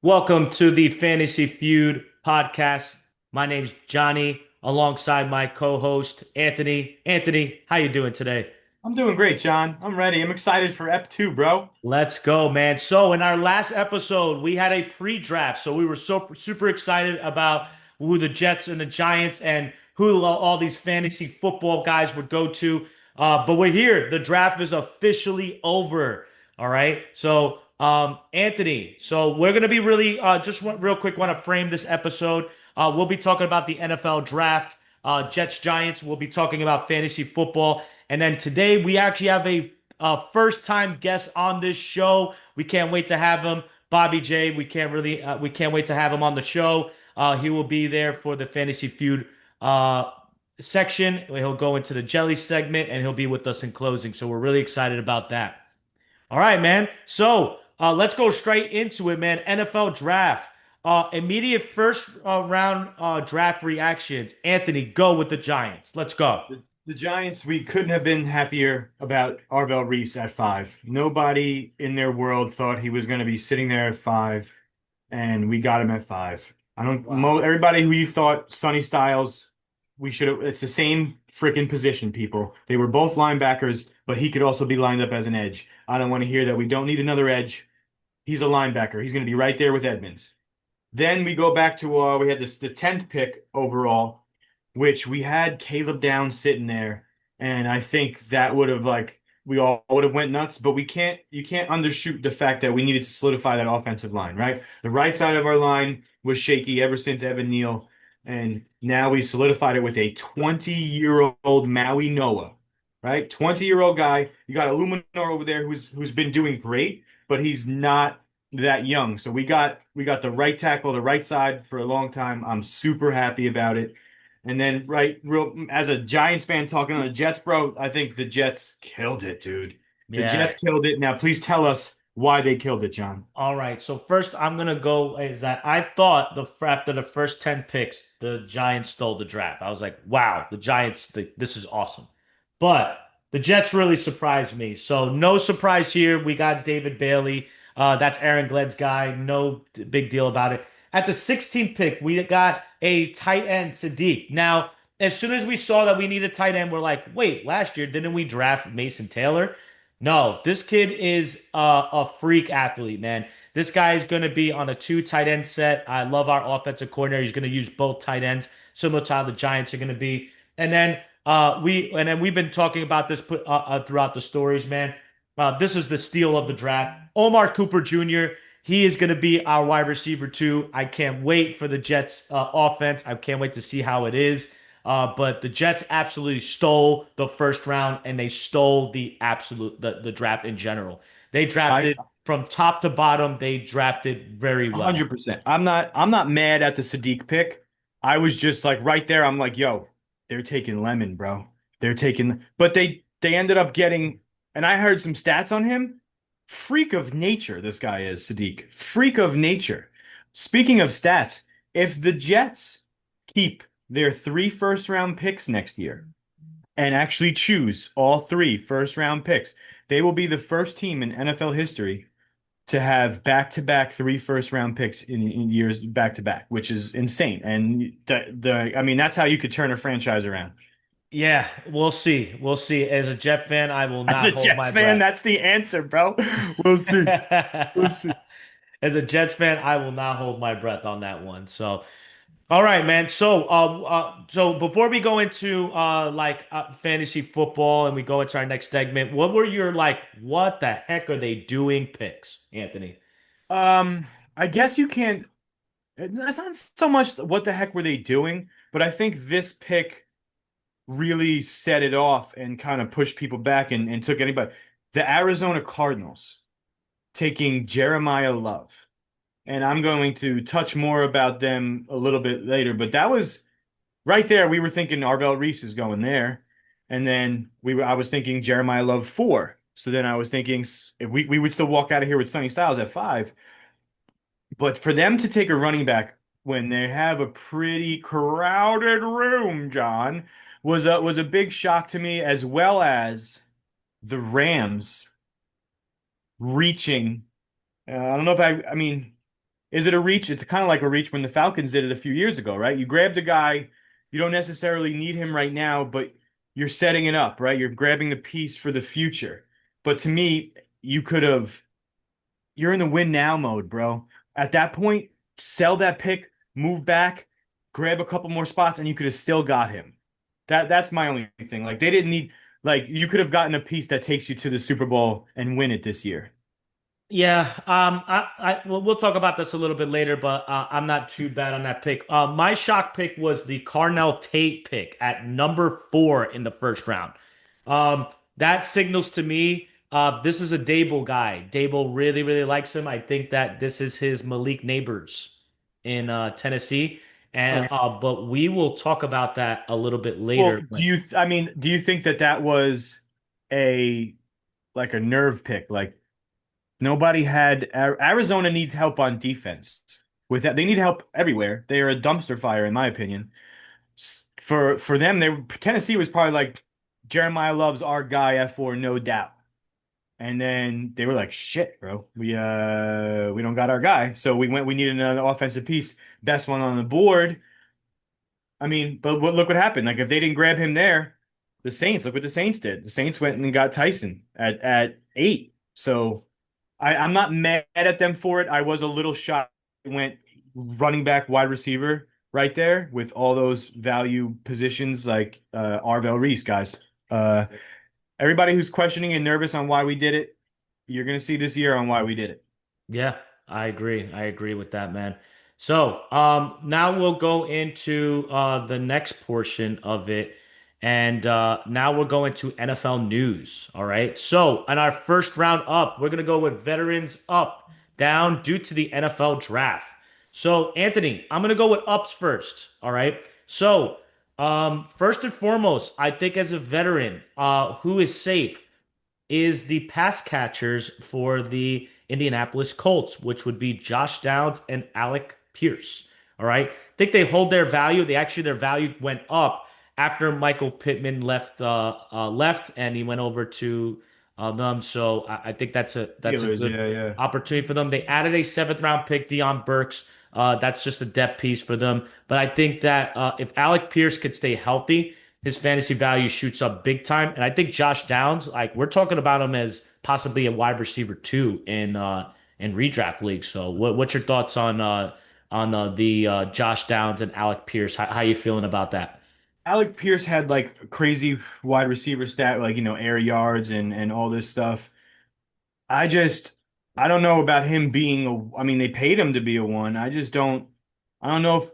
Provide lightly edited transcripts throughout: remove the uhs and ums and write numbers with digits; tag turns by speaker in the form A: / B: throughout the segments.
A: Welcome to the Fantasy Feud podcast. My name's Johnny, alongside my co-host Anthony. Anthony, how you doing today?
B: I'm doing great, John. I'm ready. I'm excited for Ep 2, bro.
A: Let's go, man. So, in our last episode, we had a pre-draft, so we were super excited about who the Jets and the Giants and who all these fantasy football guys would go to. But we're here. The draft is officially over. All right. So, Anthony, so we're gonna be really real quick. Want to frame this episode. We'll be talking about the NFL draft, Jets Giants. We'll be talking about fantasy football, and then today we actually have a first time guest on this show. We can't wait to have him. Bobby J, we can't wait to have him on the show. He will be there for the Fantasy Feud uh, section. He'll go into the jelly segment and he'll be with us in closing. So we're really excited about that. All right, man. So let's go straight into it, man. NFL draft. Immediate first round draft reactions. Anthony, go with the Giants. Let's go.
B: The Giants, we couldn't have been happier about Arvell Reese at five. Nobody in their world thought he was going to be sitting there at five, and we got him at five. I don't,
A: Wow.
B: everybody who you thought Sonny Styles, we should have, it's the same freaking position, people. They were both linebackers, but he could also be lined up as an edge. I don't want to hear that we don't need another edge. He's a linebacker. He's going to be right there with Edmonds. Then we go back to we had the 10th pick overall, which we had Caleb Downs sitting there, and I think that would have like we all would have went nuts, but we can't you can't undershoot the fact that we needed to solidify that offensive line, right? The right side of our line was shaky ever since Evan Neal, and now we solidified it with a 20-year-old Maui Noah, right? 20-year-old guy. You got Illuminor over there who's been doing great, but he's not that young. So we got the right tackle, the right side for a long time. I'm super happy about it. And then right real as a Giants fan talking on the Jets, bro, I think the Jets killed it, dude. The
A: Yeah.
B: Jets killed it. Now please tell us why they killed it, John.
A: All right. So first, I'm gonna go is that I thought after the first 10 picks, the Giants stole the draft. I was like, wow, the Giants, this is awesome. But the Jets really surprised me. So no surprise here. We got David Bailey. That's Aaron Glen's guy. No big deal about it. At the 16th pick, we got a tight end, Sadiq. Now, as soon as we saw that we needed tight end, we're like, wait, last year didn't we draft Mason Taylor? No, this kid is a freak athlete, man. This guy is going to be on a two tight end set. I love our offensive coordinator. He's going to use both tight ends, similar to how the Giants are going to be. And then we've been talking about this throughout the stories, man. This is the steal of the draft. Omar Cooper Jr. He is going to be our wide receiver too. I can't wait for the Jets offense. I can't wait to see how it is. But the Jets absolutely stole the first round and they stole the draft in general. They
B: I
A: drafted from top to bottom, they drafted very well.
B: 100%. I'm not mad at the Sadiq pick. I was just like right there. I'm like, yo, they're taking Lemon, bro. They're taking, but they ended up getting, and I heard some stats on him. Freak of nature, this guy is Sadiq. Freak of nature. Speaking of stats, if the Jets keep their three first round picks next year and actually choose all three first round picks, they will be the first team in NFL history to have back-to-back three first round picks in years back-to-back, which is insane. And I mean, that's how you could turn a franchise around.
A: Yeah, we'll see. We'll see. As a Jet fan, I will
B: As
A: not
B: a
A: hold
B: Jets
A: my
B: fan,
A: breath.
B: that's the answer, bro. We'll see. We'll see.
A: As a Jets fan, I will not hold my breath on that one. So, all right, man. So before we go into fantasy football and we go into our next segment, what were your like, what the heck are they doing picks, Anthony?
B: Um, I guess you can't. It's not so much what the heck were they doing, but I think this pick really set it off and kind of pushed people back and took anybody. The Arizona Cardinals taking Jeremiah Love. And I'm going to touch more about them a little bit later. But that was right there. We were thinking Arvell Reese is going there, and then I was thinking Jeremiah Love four. So then I was thinking if we would still walk out of here with Sonny Styles at five. But for them to take a running back when they have a pretty crowded room, John, was a big shock to me, as well as the Rams reaching. I don't know if I mean. Is it a reach? It's kind of like a reach when the Falcons did it a few years ago, right? You grabbed a guy, you don't necessarily need him right now, but you're setting it up, right? You're grabbing the piece for the future. But to me, you could have, you're in the win now mode, bro. At that point, sell that pick, move back, grab a couple more spots, and you could have still got him. That's my only thing. Like they didn't need, like you could have gotten a piece that takes you to the Super Bowl and win it this year.
A: Yeah, we'll talk about this a little bit later, but I'm not too bad on that pick. My shock pick was the Carnell Tate pick at number 4 in the first round. That signals to me this is a Dable guy. Dable really, really likes him. I think that this is his Malik Neighbors in Tennessee, and
B: Okay.
A: but we will talk about that a little bit
B: Well,
A: later.
B: I mean, do you think that that was a like a nerve pick? Like nobody had Arizona needs help on defense. With that, they need help everywhere. They are a dumpster fire, in my opinion. For them, Tennessee was probably like Jeremiah Love's our guy F4, no doubt. And then they were like, shit, bro, we don't got our guy. So we needed another offensive piece, best one on the board. I mean, but look what happened. Like if they didn't grab him there, the Saints, look what the Saints did. The Saints went and got Tyson at 8. So I'm not mad at them for it. I was a little shocked. It went running back, wide receiver right there with all those value positions like Arvell Reese, guys. Uh, Everybody who's questioning and nervous on why we did it, you're gonna see this year on why we did it.
A: Yeah, I agree. I agree with that, man. So, now we'll go into the next portion of it, and now we're going to NFL news. All right. So, in our first round up, we're gonna go with veterans up, down due to the NFL draft. So, Anthony, I'm gonna go with ups first. All right. So, first and foremost, I think as a veteran, who is safe is the pass catchers for the Indianapolis Colts, which would be Josh Downs and Alec Pierce. All right. I think they hold their value. Their value went up after Michael Pittman left and he went over to them. So I think that's a
B: Steelers,
A: good
B: yeah, yeah.
A: opportunity for them. They added a seventh round pick, Deion Burks. That's just a depth piece for them. But I think that if Alec Pierce could stay healthy, his fantasy value shoots up big time. And I think Josh Downs, like we're talking about him as possibly a wide receiver too in redraft leagues. So what's your thoughts on the Josh Downs and Alec Pierce? How you feeling about that?
B: Alec Pierce had like a crazy wide receiver stat, like air yards and all this stuff. I just I don't know about him being a. I mean, they paid him to be a one. I just don't. I don't know if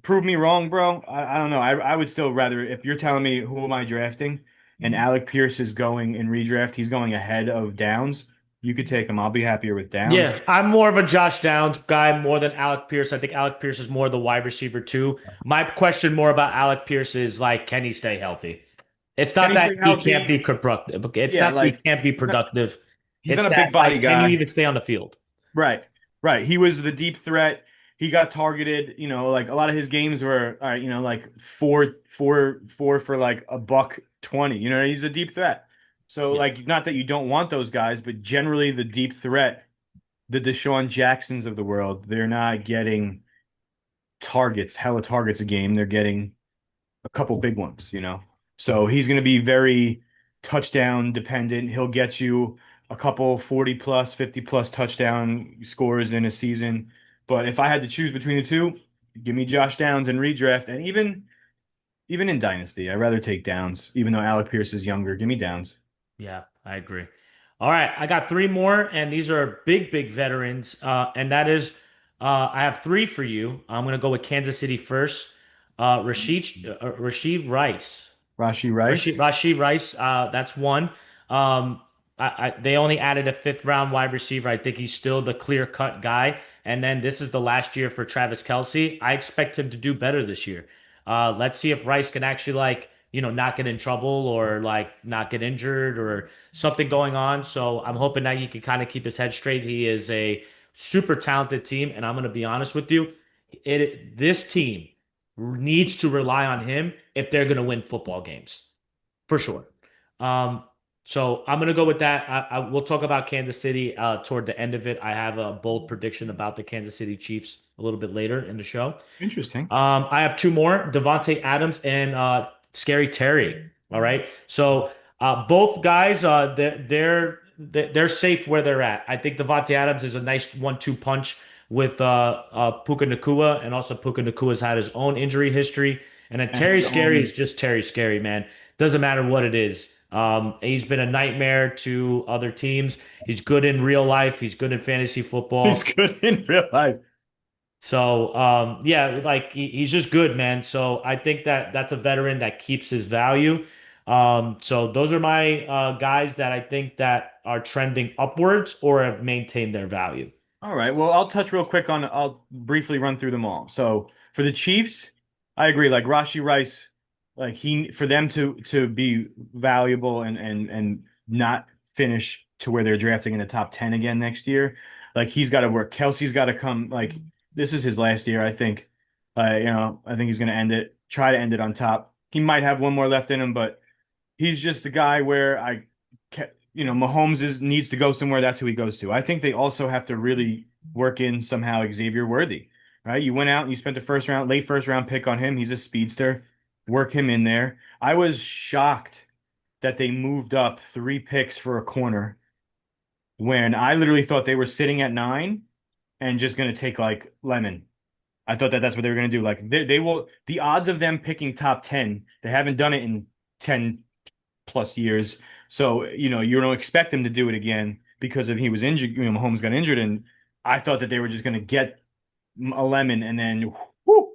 B: prove me wrong, bro. I don't know. I would still rather if you're telling me who am I drafting, and Alec Pierce is going in redraft, he's going ahead of Downs. You could take him. I'll be happier with
A: Yeah,
B: Downs.
A: I'm more of a Josh Downs guy more than Alec Pierce. I think Alec Pierce is more the wide receiver too. My question more about Alec Pierce is like, can he stay healthy? It's
B: Can
A: not
B: he
A: that
B: stay
A: he can't
B: healthy?
A: be productive. It's
B: Yeah,
A: not that he
B: like
A: can't be
B: he's not
A: productive.
B: he's
A: It's
B: not a
A: that
B: big body
A: like, can you
B: guy.
A: even stay on the field?
B: Right. Right. He was the deep threat. He got targeted, like a lot of his games were, all right, like four for like a buck 20. He's a deep threat. So
A: Yeah.
B: like not that you don't want those guys, but generally the deep threat, the Deshaun Jacksons of the world, they're not getting hella targets a game. They're getting a couple big ones. So he's going to be very touchdown dependent. He'll get you a couple 40 plus, 50 plus touchdown scores in a season. But if I had to choose between the two, give me Josh Downs in redraft. And even in Dynasty, I'd rather take Downs, even though Alec Pierce is younger. Give me Downs.
A: Yeah, I agree. All right, I got three more, and these are big, big veterans. And that is, I have three for you. I'm gonna go with Kansas City first. Rashid Rice.
B: Rashi Rice.
A: Rashid Rice, that's one. They only added a fifth round wide receiver. I think he's still the clear cut guy. And then this is the last year for Travis Kelce. I expect him to do better this year. Let's see if Rice can actually not get in trouble or like not get injured or something going on. So I'm hoping that he can kind of keep his head straight. He is a super talented team, and I'm going to be honest with you, this team needs to rely on him if they're going to win football games for sure. Um, So I'm gonna go with that. We'll talk about Kansas City toward the end of it. I have a bold prediction about the Kansas City Chiefs a little bit later in the show.
B: Interesting.
A: I have two more, Devontae Adams and Scary Terry. All right. So both guys, they're safe where they're at. I think Devontae Adams is a nice 1-2 punch with Puka Nacua, and also Puka Nacua's had his own injury history. And then
B: And
A: Terry
B: his
A: Scary is
B: own.
A: just Terry Scary, man. Doesn't matter what it is. He's been a nightmare to other teams. He's good in real life. He's good in fantasy
B: He's
A: football.
B: good in real life.
A: So yeah, like he's just good, man. So I think that that's a veteran that keeps his value. So those are my guys that I think that are trending upwards or have maintained their value.
B: All right. Well, I'll touch real quick on, I'll briefly run through them all. So for the Chiefs, I agree. Like Rashi Rice, like for them to be valuable and not finish to where they're drafting in the top 10 again next year, like he's got to work. Kelsey's got to come. Like this is his last year, I think. I think he's going to end it, try to end it on top. He might have one more left in him, but he's just a guy where Mahomes needs to go somewhere. That's who he goes to. I think they also have to really work in somehow Xavier Worthy, right? You went out and you spent a late first round pick on him. He's a speedster. Work him in there. I was shocked that they moved up 3 picks for a corner when I literally thought they were sitting at 9 and just going to take like Lemon. I thought that that's what they were going to do. Like they will, the odds of them picking top 10, they haven't done it in 10+ years. So, you don't expect him to do it again because of he was injured, Mahomes got injured, and I thought that they were just going to get a lemon and then whoo.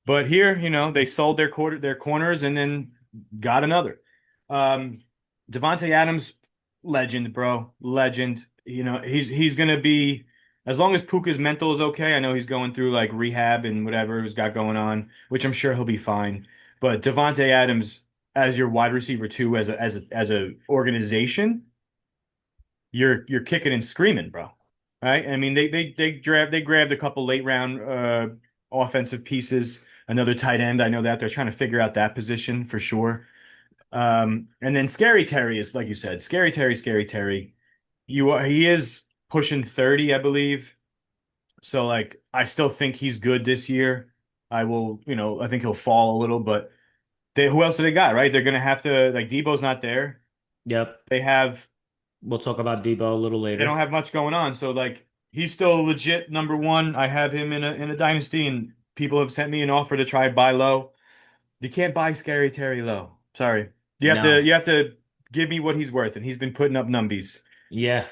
B: But here, they sold their corners and then got another. Um, Devontae Adams, legend, bro, legend. He's gonna be as long as Puka's mental is okay. I know he's going through like rehab and whatever he's got going on, which I'm sure he'll be fine. But Devontae Adams as your wide receiver too, as a organization, you're kicking and screaming, bro. Right? I mean, they grabbed a couple late round offensive pieces, another tight end. I know that they're trying to figure out that position for sure. And then Scary Terry is like you said, Scary Terry, Scary Terry. He is pushing 30, I believe. So like I still think he's good this year. I think he'll fall a little, but who else do they got, right? They're gonna have to like Debo's not there.
A: Yep.
B: They have
A: We'll talk about Debo a little
B: they don't
A: later.
B: have much going on. So like he's still legit number one. I have him in a dynasty, and people have sent me an offer to try buy low. You can't buy Scary Terry low. Sorry. You have to
A: No.
B: you have to give me what he's worth, and he's been putting up numbies.
A: Yeah.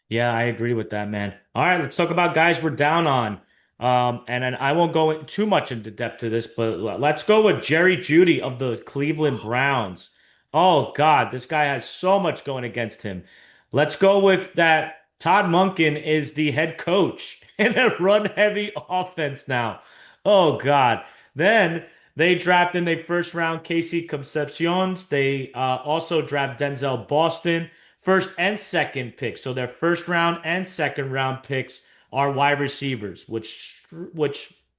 A: Yeah, I agree with that, man. All right, let's talk about guys we're down on. And then I won't go too much into depth to this, but let's go with Jerry Jeudy of the Cleveland Browns. Oh God, this guy has so much going against him. Let's go with that. Todd Monken is the head coach in a run-heavy offense now. Oh God. Then they draft in their first round Casey Concepciones. They also draft Denzel Boston first and second picks. So their first round and second round picks are wide receivers, which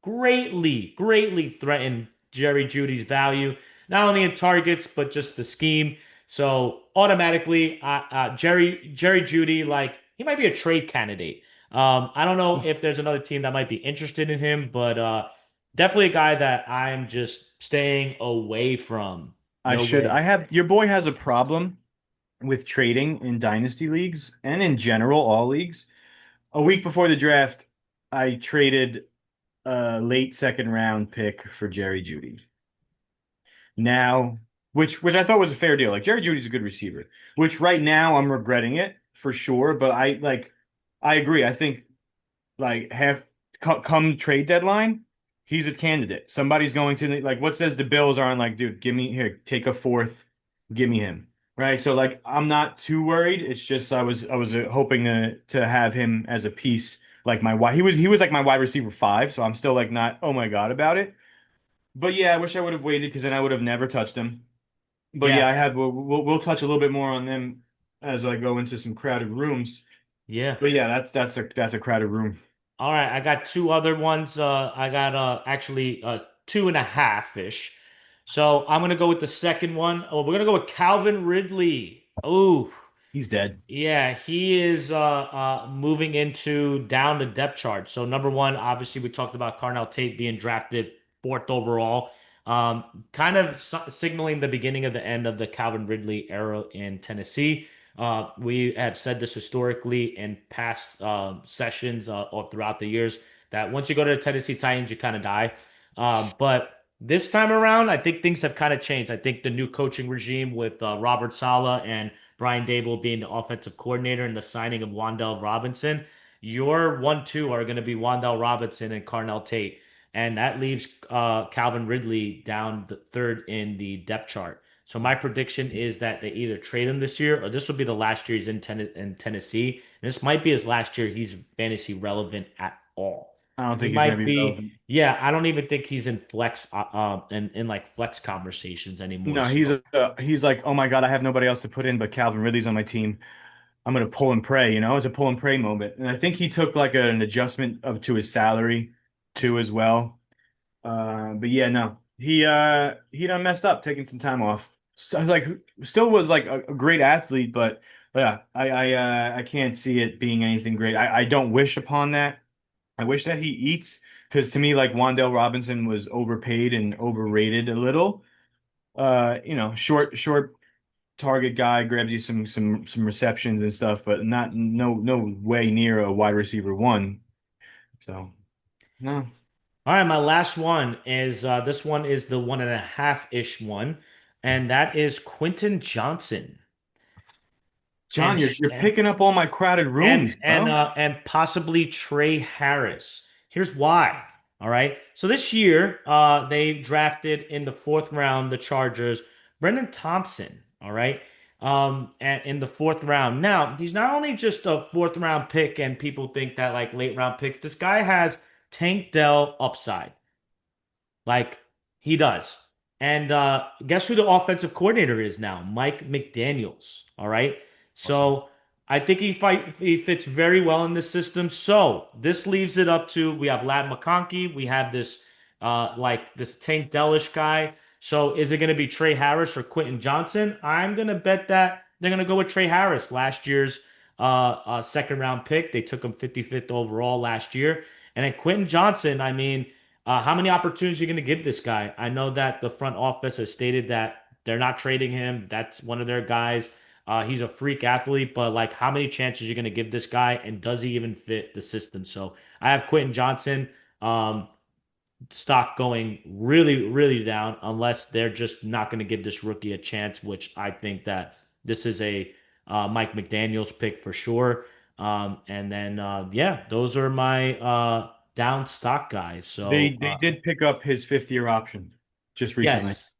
A: greatly threaten Jerry Judy's value, not only in targets but just the scheme. So automatically, Jerry Judy, like he might be a trade candidate. I don't know if there's another team that might be interested in him, but definitely a guy that I'm just staying away from. No
B: I
A: way.
B: have your boy has a problem with trading in dynasty leagues and in general all leagues. A week before the draft, I traded a late second round pick for Jerry Jeudy. Now, which I thought was a fair deal. Like Jerry Judy's a good receiver, which right now I'm regretting it for sure. But I agree. I think like come trade deadline, he's a candidate. Somebody's going to like what says the Bills are on like, dude, give me here, take a fourth, give me him. Right. So like I'm not too worried. It's just I was hoping to have him as a piece like my wide he was like my wide receiver 5, so I'm still like not oh my God about it. But yeah, I wish I would have waited because then I would have never touched them. But yeah,
A: Yeah,
B: I have we'll touch a little bit more on them as I go into some crowded rooms.
A: yeah.
B: But yeah, that's a crowded room.
A: All right, I got two other ones. I got actually two and a half ish. So I'm gonna go with the second one. Oh, we're gonna go with Calvin Ridley Ooh,
B: He's dead.
A: yeah, he is moving into down the depth chart. So number one, obviously we talked about Carnell Tate being drafted fourth overall. Kind of signaling the beginning of the end of the Calvin Ridley era in Tennessee. We have said this historically in past sessions or throughout the years that once you go to the Tennessee Titans, you kind of die. But this time around, I think things have kind of changed. I think the new coaching regime with Robert Saleh and Brian Dable being the offensive coordinator and the signing of Wan'Dale Robinson, your 1-2 are going to be Wan'Dale Robinson and Carnell Tate. And that leaves Calvin Ridley down the third in the depth chart. So my prediction is that they either trade him this year or this will be the last year he's in Tennessee. And this might be his last year he's fantasy relevant at all.
B: I don't
A: Because he
B: think he's going to
A: might
B: be
A: be,
B: relevant.
A: yeah, I don't even think he's in flex in like flex conversations anymore.
B: No,
A: So
B: he's like, oh my God, I have nobody else to put in, but Calvin Ridley's on my team. I'm gonna pull and pray, It's a pull and pray moment. And I think he took like an adjustment of to his salary too as well. But yeah, no. He done messed up taking some time off. So, like still was like a great athlete, but yeah, I can't see it being anything great. I don't wish upon that. I wish that he eats because to me, like Wan'Dale Robinson was overpaid and overrated a little. Short target guy, grabs you some receptions and stuff, but not no way near a wide receiver one. So no.
A: all right, my last one is this one is the 1.5-ish one, and that is Quentin Johnson
B: John,
A: and
B: you're picking up all my crowded rooms, bro.
A: and possibly Trey Harris. Here's why. All right. So this year, they drafted in the fourth round the Chargers, Brendan Thompson. All right. And in the fourth round. Now, he's not only just a fourth round pick, and people think that like late round picks. This guy has Tank Dell upside. Like he does. And guess who the offensive coordinator is now? Mike McDaniels. All right.
B: Awesome.
A: So I think he fits very well in this system. So this leaves it up to we have Lad McConkey, we have this like this Tank Delish guy. So is it going to be Trey Harris or Quentin Johnson? I'm going to bet that they're going to go with Trey Harris, last year's second round pick. They took him 55th overall last year. And then Quentin Johnson, I mean, how many opportunities are you going to give this guy? I know that the front office has stated that they're not trading him. That's one of their guys. He's a freak athlete, but like, how many chances are you going to give this guy, and does he even fit the system? So I have Quentin Johnson stock going really, really down unless they're just not going to give this rookie a chance, which I think that this is a Mike McDaniels pick for sure. And then yeah, those are my down stock guys. So
B: They did pick up his fifth year option just recently.
A: yes,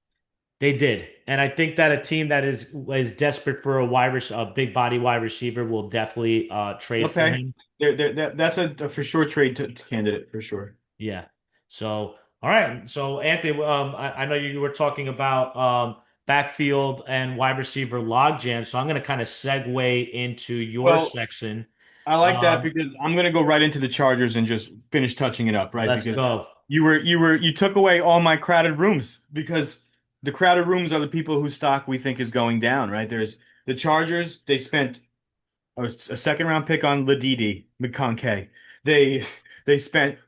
A: they did, and I think that a team that is desperate for a big body wide receiver will definitely trade for
B: Okay.
A: him.
B: That's a for sure trade to candidate for sure.
A: Yeah. So all right. So Anthony, I know you were talking about backfield and wide receiver logjam. So I'm going to kind of segue into your
B: Well,
A: section.
B: I like that
A: Um,
B: because I'm gonna go right into the Chargers and just finish touching it up, right?
A: let's
B: Because
A: go.
B: you took away all my crowded rooms because the crowded rooms are the people whose stock we think is going down, right? There's the Chargers, they spent a second round pick on Ladidi McConkey. They they spent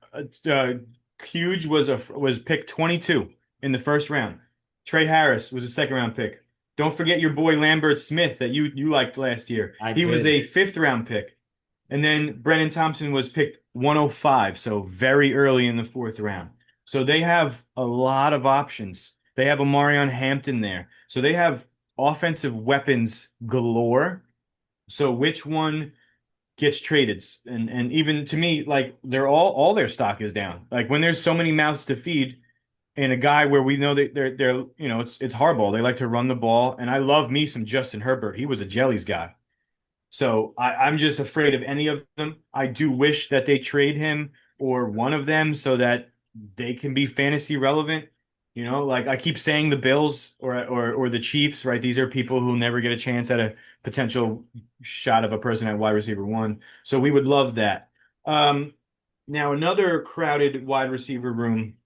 B: huge was pick 22 in the first round. Trey Harris was a second round pick. Don't forget your boy Lambert Smith that you liked last year.
A: I
B: He was
A: did.
B: a fifth round pick. And then Brennan Thompson was picked 105, so very early in the fourth round. So they have a lot of options. They have Omarion Hampton there. So they have offensive weapons galore. So which one gets traded? And even to me, like they're all their stock is down. Like when there's so many mouths to feed and a guy where we know that they're it's hardball. They like to run the ball. And I love me some Justin Herbert. He was a jellies guy. So I'm just afraid of any of them. I do wish that they trade him or one of them so that they can be fantasy relevant. Like I keep saying the Bills or the Chiefs, right? These are people who never get a chance at a potential shot of a person at wide receiver one. So we would love that. Um, Now another crowded wide receiver room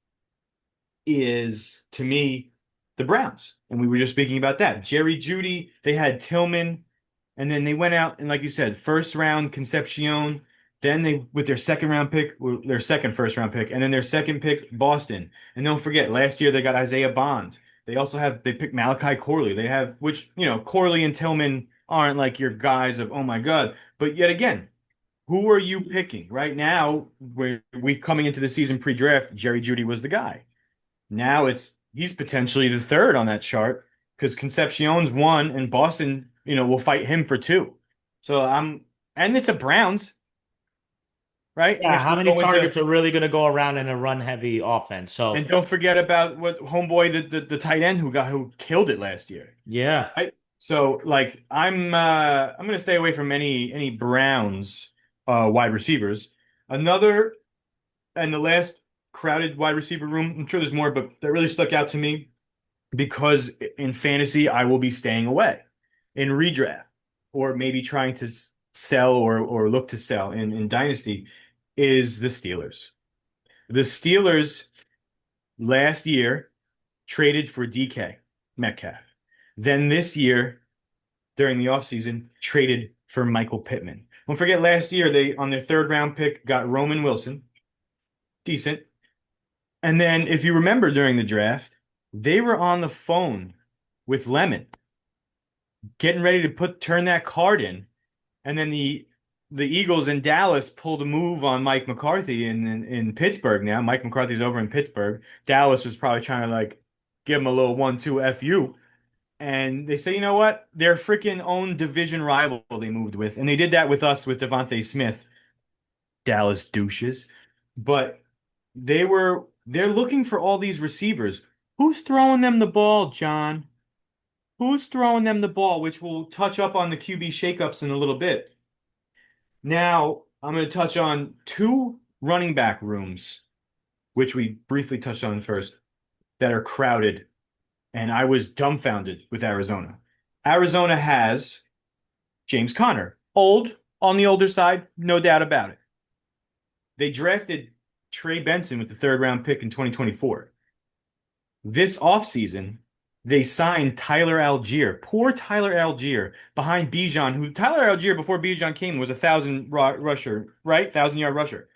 B: is to me. the Browns. And we were just speaking about that. Jerry Jeudy, they had Tillman, and then they went out and like you said, first round Concepcion, then they with their second round pick, or their second first round pick, and then their second pick, Boston. And don't forget, last year they got Isaiah Bond. They picked Malachi Corley. They have which, Corley and Tillman aren't like your guys of oh my God. But yet again, who are you picking? Right now, we coming into the season pre-draft, Jerry Jeudy was the guy. Now he's potentially the third on that chart because Concepcion's one and Boston, will fight him for two. So and it's a Browns, right?
A: Yeah,
B: Which
A: how
B: will
A: many
B: go into,
A: targets are really going to go around in a run-heavy offense? So,
B: and don't forget about what homeboy, the tight end who killed it last year.
A: yeah.
B: Right? So like I'm gonna stay away from any Browns wide receivers. Another and the last crowded wide receiver room, I'm sure there's more, but that really stuck out to me because in fantasy, I will be staying away in redraft or maybe trying to sell or look to sell in Dynasty is the Steelers. The Steelers last year traded for DK Metcalf. Then this year, during the offseason, traded for Michael Pittman. Don't forget last year, they on their third round pick got Roman Wilson, decent. And then if you remember during the draft, they were on the phone with Lemon getting ready to turn that card in, and then the Eagles in Dallas pulled a move on Mike McCarthy in Pittsburgh now. Mike McCarthy's over in Pittsburgh. Dallas was probably trying to like give him a little 1-2 FU. And they say, you know what? Their freaking own division rival they moved with. And they did that with us with Devontae Smith, Dallas douches. But they're looking for all these receivers. Who's throwing them the ball, John? Who's throwing them the ball, which we'll touch up on the QB shakeups in a little bit. Now, I'm going to touch on two running back rooms, which we briefly touched on first, that are crowded. And I was dumbfounded with Arizona. Arizona has James Conner, old, on the older side, no doubt about it. They drafted Trey Benson with the third round pick in 2024. This offseason, they signed Tyler Algier. Poor Tyler Algier behind Bijan, who Tyler Algier before Bijan came was a rusher, right? 1,000-yard rusher.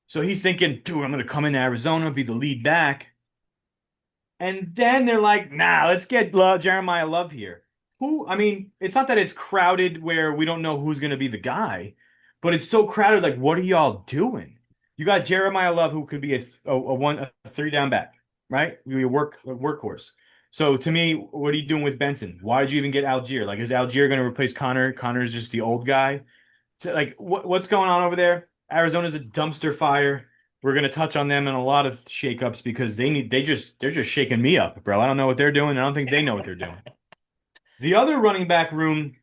B: So he's thinking, dude, I'm going to come in Arizona, be the lead back. And then they're like, nah, let's get Jeremiah Love here. I mean, it's not that it's crowded where we don't know who's going to be the guy, but it's so crowded. Like, what are y'all doing? You got Jeremiah Love, who could be a three down back, right? You a workhorse. So to me, what are you doing with Benson? Why did you even get Algier? Like, is Algier going to replace Connor? Connor's just the old guy. So, like, what's going on over there? Arizona's a dumpster fire. We're gonna touch on them in a lot of shakeups because they're just shaking me up, bro. I don't know what they're doing. I don't think they know what they're doing. The other running back room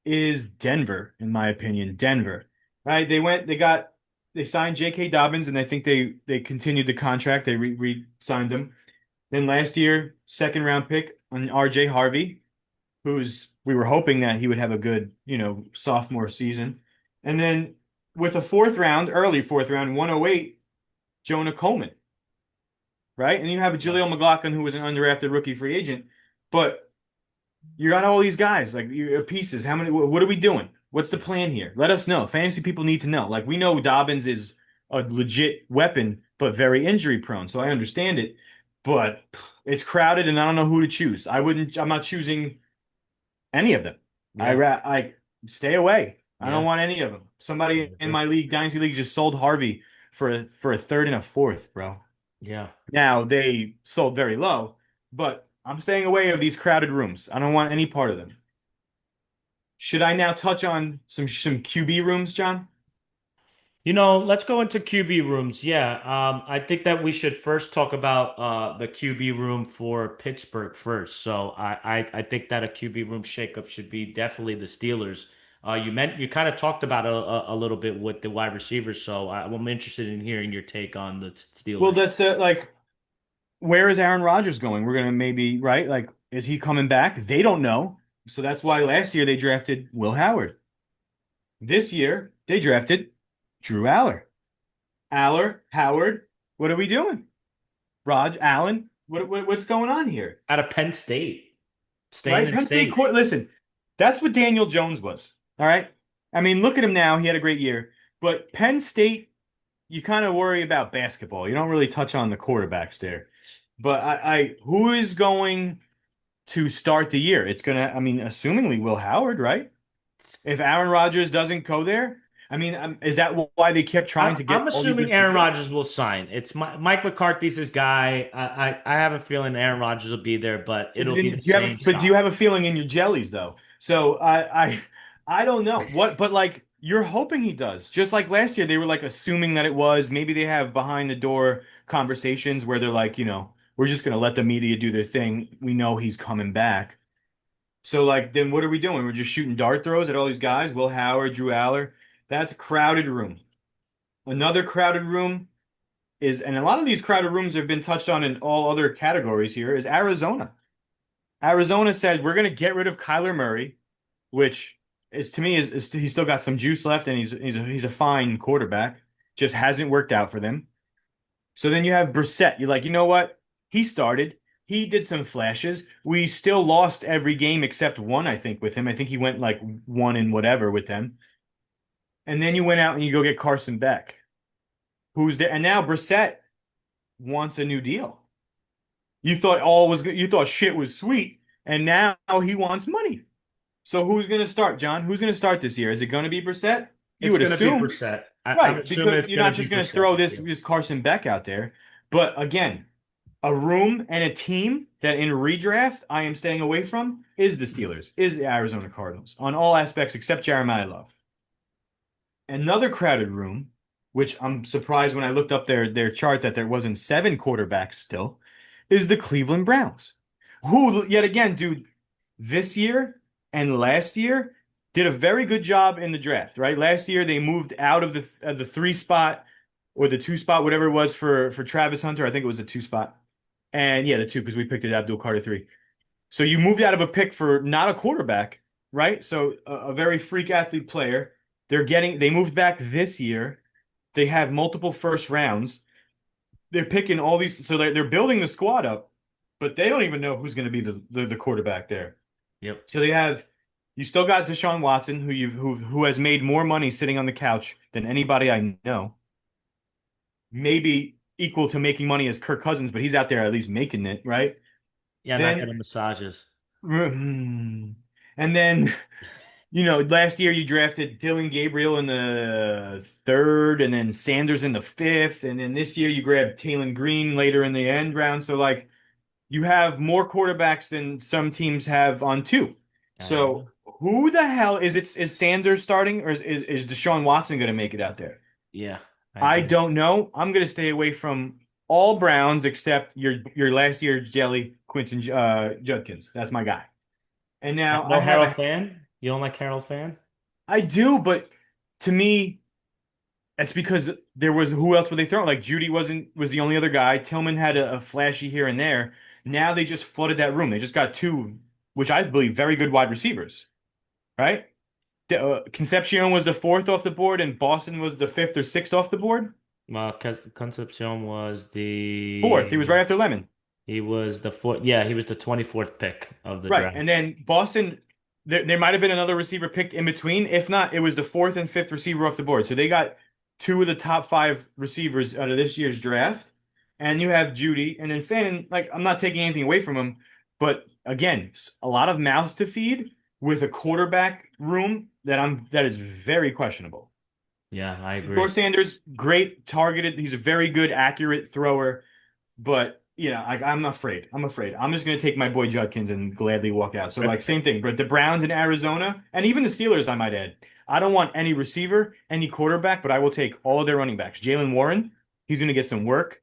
B: is Denver, in my opinion. Denver, right? They signed J.K. Dobbins, and I think they continued the contract. They re-signed him. Then last year, second round pick on R.J. Harvey, we were hoping that he would have a good, sophomore season. And then with a early fourth round, 108, Jonah Coleman, right? And you have
A: Yeah.
B: Jaleel McLaughlin, who was an undrafted rookie free agent. But you got all these guys, like pieces. How many? What are we doing? What's the plan here? Let us know. Fantasy people need to know. Like we know Dobbins is a legit weapon, but very injury prone. So I understand it, but it's crowded, and I don't know who to choose. I'm not choosing any of them.
A: Yeah.
B: I stay away. I don't
A: Yeah.
B: want any of them.
A: I
B: Somebody in
A: agree.
B: my league, Dynasty League, just sold Harvey for a third and a fourth, bro.
A: Yeah.
B: Now they sold very low, but I'm staying away of these crowded rooms. I don't want any part of them. Should I now touch on some QB rooms, John?
A: Let's go into QB rooms. Yeah, I think that we should first talk about the QB room for Pittsburgh first. So I think that a QB room shakeup should be definitely the Steelers. You kind of talked about a little bit with the wide receivers, so I'm interested in hearing your take on the
B: Well,
A: Steelers.
B: that's like where is Aaron Rodgers going? We're gonna maybe right, like is he coming back? They don't know. So that's why last year they drafted Will Howard. This year they drafted Drew Aller. Aller, Howard, what are we doing? Allen. What's going on here?
A: Out of Penn State, staying
B: Right?
A: in
B: Penn State
A: state.
B: court. Listen, that's what Daniel Jones was. All right. I mean, look at him now. He had a great year. But Penn State, you kind of worry about basketball. You don't really touch on the quarterbacks there. But who is going to start the year? It's gonna, I mean, assumingly Will Howard, right? If Aaron Rodgers doesn't go there, I mean, is that why they kept trying to
A: I'm
B: get all these
A: assuming Aaron
B: receivers?
A: Rodgers will sign. Mike McCarthy's his guy. I have a feeling Aaron Rodgers will be there, but
B: Is
A: it'll
B: it in,
A: be
B: do
A: the
B: you have
A: same
B: but do you
A: shot.
B: have a feeling in your jellies though? So I don't know what, but like you're hoping he does. Just like last year, they were like assuming that it was. Maybe they have behind the door conversations where they're like, we're just gonna let the media do their thing. We know he's coming back. So like, then what are we doing? We're just shooting dart throws at all these guys. Will Howard, Drew Aller. That's a crowded room. Another crowded room is, and a lot of these crowded rooms have been touched on in all other categories here, is Arizona. Arizona said we're going to get rid of Kyler Murray, which is to me is he's still got some juice left and he's a fine quarterback. Just hasn't worked out for them. So then you have Brissett. You're like, you know what? He started. He did some flashes. We still lost every game except one, I think, with him. I think he went like one and whatever with them. And then you went out and you go get Carson Beck, who's there. And now Brissett wants a new deal. You thought shit was sweet, and now he wants money. So who's going to start, John? Who's going to start this year? Is it going to be Brissett? You
A: It's
B: would
A: gonna be
B: assume,
A: Brissett. I'm
B: right?
A: assuming
B: Because
A: it's
B: you're
A: gonna
B: not
A: be
B: just going to
A: Brissett
B: throw
A: this
B: this
A: year.
B: this Carson Beck out there. But again, a room and a team that in redraft I am staying away from is the Steelers, is the Arizona Cardinals on all aspects except Jeremiah Love. Another crowded room, which I'm surprised when I looked up their chart that there wasn't seven quarterbacks still, is the Cleveland Browns, who yet again, dude, this year and last year did a very good job in the draft, right? Last year they moved out of the three spot or the two spot, whatever it was for Travis Hunter. I think it was the two spot. And yeah, the two because we picked it Abdul Carter three. So you moved out of a pick for not a quarterback, right? So a very freak athlete player. They moved back this year. They have multiple first rounds. They're picking all these, so they're building the squad up, but they don't even know who's going to be the quarterback there.
A: Yep.
B: So you still got Deshaun Watson, who has made more money sitting on the couch than anybody I know. Maybe equal to making money as Kirk Cousins, but he's out there at least making it, right?
A: Yeah, not
B: Then,
A: getting massages.
B: and then last year you drafted Dylan Gabriel in the third, and then Sanders in the fifth, and then this year you grabbed Taylor Green later in the end round. So like you have more quarterbacks than some teams have on two.
A: I know.
B: So who the hell is it? Is Sanders starting, or is Deshaun Watson going to make it out there?
A: Yeah, I
B: I
A: agree.
B: don't know. I'm going to stay away from all Browns except your last year's jelly, Quentin Judkins. That's my guy. And now
A: No Harold fan? You don't like Harold fan?
B: I do, but to me, it's because there was who else were they throwing? Like Judy was the only other guy. Tillman had a flashy here and there. Now they just flooded that room. They just got two, which I believe very good wide receivers, right? Concepcion was the fourth off the board, and Boston was the fifth or sixth off the board.
A: Well, Concepcion was
B: Fourth. He was right after Lemon.
A: he was the fourth. Yeah, he was the 24th pick of the
B: Right.
A: draft.
B: And then Boston, there might have been another receiver picked in between. If not, it was the fourth and fifth receiver off the board. So they got two of the top five receivers out of this year's draft. And you have Judy. And then Fannin, like, I'm not taking anything away from him. But again, a lot of mouths to feed with a quarterback room that is very questionable.
A: Yeah, I
B: George
A: agree.
B: Sanders, great targeted. He's a very good, accurate thrower. But I'm afraid. I'm afraid. I'm just gonna take my boy Judkins and gladly walk out. So like same thing. But the Browns in Arizona and even the Steelers, I might add. I don't want any receiver, any quarterback, but I will take all of their running backs. Jalen Warren, he's gonna get some work.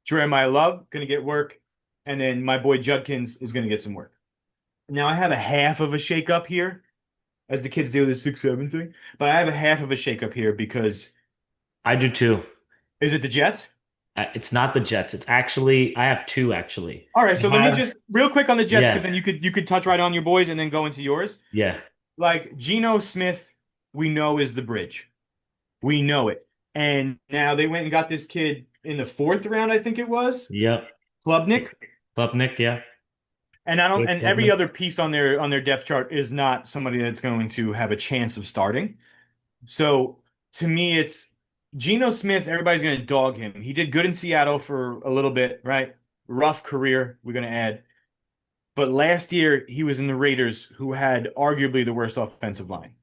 B: Jeremiah Love gonna get work, and then my boy Judkins is gonna get some work. Now I have a half of a shakeup here, as the kids do the 6-7 thing. But I have a half of a shakeup here because
A: I do too.
B: is it the Jets?
A: It's not the Jets. It's actually I have two actually.
B: All right,
A: I
B: so let me
A: have
B: just real quick on the Jets because
A: yeah,
B: then you could touch right on your boys and then go into yours.
A: yeah,
B: Like Geno Smith, we know is the bridge. We know it. And now they went and got this kid in the fourth round, I think it was,
A: yep.
B: Klubnik.
A: Klubnik, yeah.
B: And I don't,
A: Jake
B: and every
A: Klubnik.
B: other piece on their depth chart is not somebody that's going to have a chance of starting. So to me, it's Geno Smith. Everybody's going to dog him. He did good in Seattle for a little bit, right? Rough career, we're going to add. But last year, he was in the Raiders, who had arguably the worst offensive line.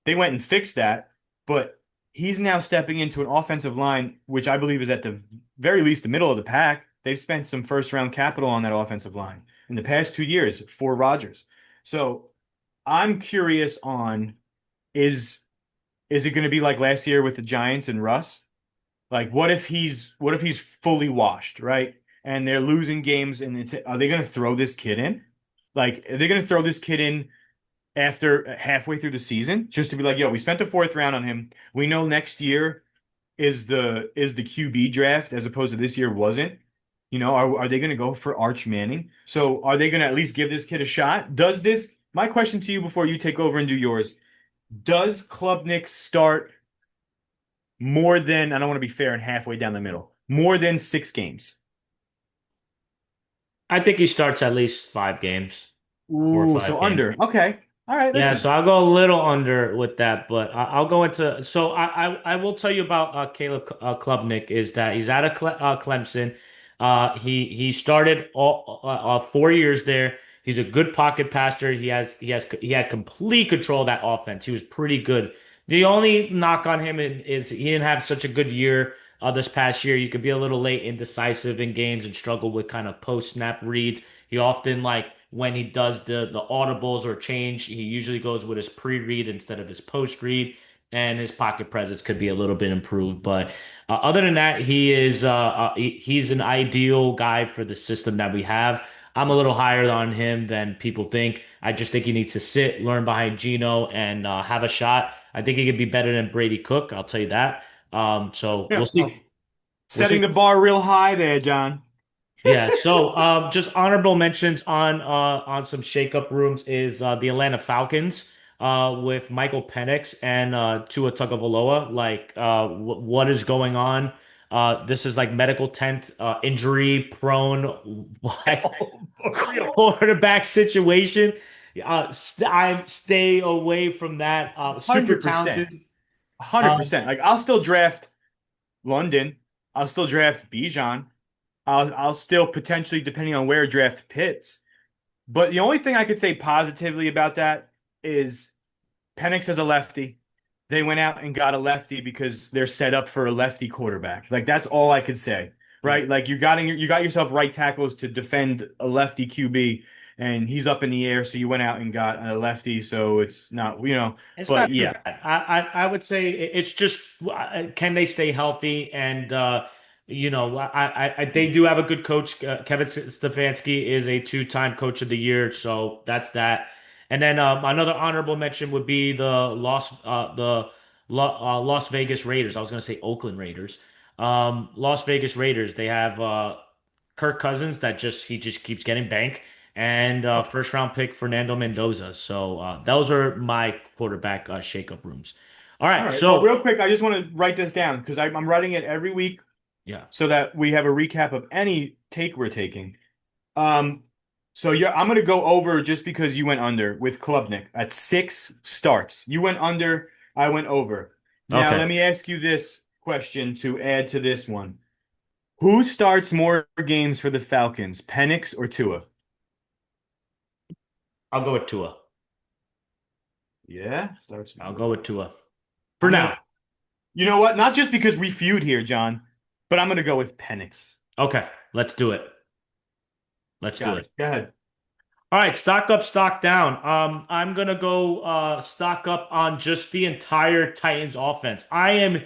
B: They went and fixed that, but he's now stepping into an offensive line, which I believe is at the very least the middle of the pack. They've spent some first round capital on that offensive line in the past 2 years for Rodgers. So I'm curious on is is it going to be like last year with the Giants and Russ? Like, what if he's fully washed, right? And they're losing games, and are they going to throw this kid in? Like, are they going to throw this kid in after halfway through the season just to be like, yo, we spent the fourth round on him. We know next year is the QB draft as opposed to this year wasn't. You know, are they going to go for Arch Manning? So are they going to at least give this kid a shot? Does this, my question to you before you take over and do yours, does Klubnik start more than, I don't want to be fair and halfway down the middle, more than 6 games?
A: I think he starts at least 5 games, 4 or 5
B: So
A: games.
B: under. Okay. All right,
A: Yeah, so
B: listen.
A: I'll go a little under with that, but I'll go into. So I will tell you about Caleb Klubnik is that he's out of Clemson. He started all 4 years there. He's a good pocket passer. He had complete control of that offense. He was pretty good. The only knock on him is he didn't have such a good year this past year. You could be a little late indecisive in games and struggle with kind of post snap reads. He often like when he does the audibles or change, he usually goes with his pre-read instead of his post-read, and his pocket presence could be a little bit improved. But other than that, he's an ideal guy for the system that we have. I'm a little higher on him than people think. I just think he needs to sit, learn behind Geno, and have a shot. I think he could be better than Brady Cook. I'll tell you that. So we'll
B: Yeah.
A: see. We'll
B: Setting
A: see.
B: the bar real high there, John.
A: Yeah, so just honorable mentions on some shakeup rooms is the Atlanta Falcons with Michael Penix and Tua Tagovailoa. Like, what is going on? This is like medical tent injury prone like
B: For real.
A: quarterback situation. I stay away from that. Super
B: 100%.
A: talented. Um,
B: 100%. Like I'll still draft London. I'll still draft Bijan. I'll still potentially, depending on where draft Pitts. But the only thing I could say positively about that is Penix is a lefty. They went out and got a lefty because they're set up for a lefty quarterback. Like that's all I could say,
A: yeah.
B: right? Like you got yourself right tackles to defend a lefty QB, and he's up in the air, so you went out and got a lefty. So it's not, you know,
A: It's
B: but
A: not too
B: yeah,
A: bad. I would say it's just can they stay healthy and they do have a good coach. Kevin Stefanski is a two-time coach of the year, so that's that. And then another honorable mention would be the Las Vegas Raiders. I was going to say Oakland Raiders. Las Vegas Raiders. They have Kirk Cousins that just keeps getting banked and first round pick Fernando Mendoza. So those are my quarterback shakeup rooms. All
B: all
A: right,
B: right. Well,
A: so
B: real quick, I just want to write this down because I'm writing it every week
A: yeah,
B: so that we have a recap of any take we're taking. Um, so yeah, I'm gonna go over just because you went under with Klubnik at 6 starts. You went under, I went over. Now
A: okay,
B: let me ask you this question to add to this one. Who starts more games for the Falcons, Penix or Tua?
A: I'll go with Tua.
B: Yeah, starts.
A: I'll go with Tua for
B: I'm
A: now.
B: gonna, you know what? Not just because we feud here, John, but I'm gonna go with Penix.
A: Okay, let's do it. Let's do
B: Got
A: it.
B: it. Go ahead.
A: All right, stock up, stock down. I'm gonna go stock up on just the entire Titans offense. I am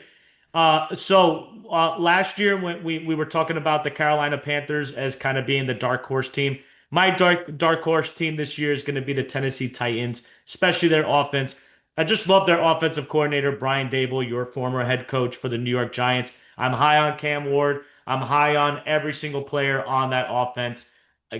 A: last year when we were talking about the Carolina Panthers as kind of being the dark horse team, my dark horse team this year is going to be the Tennessee Titans, especially their offense. I just love their offensive coordinator, Brian Dable, your former head coach for the New York Giants. I'm high on Cam Ward. I'm high on every single player on that offense.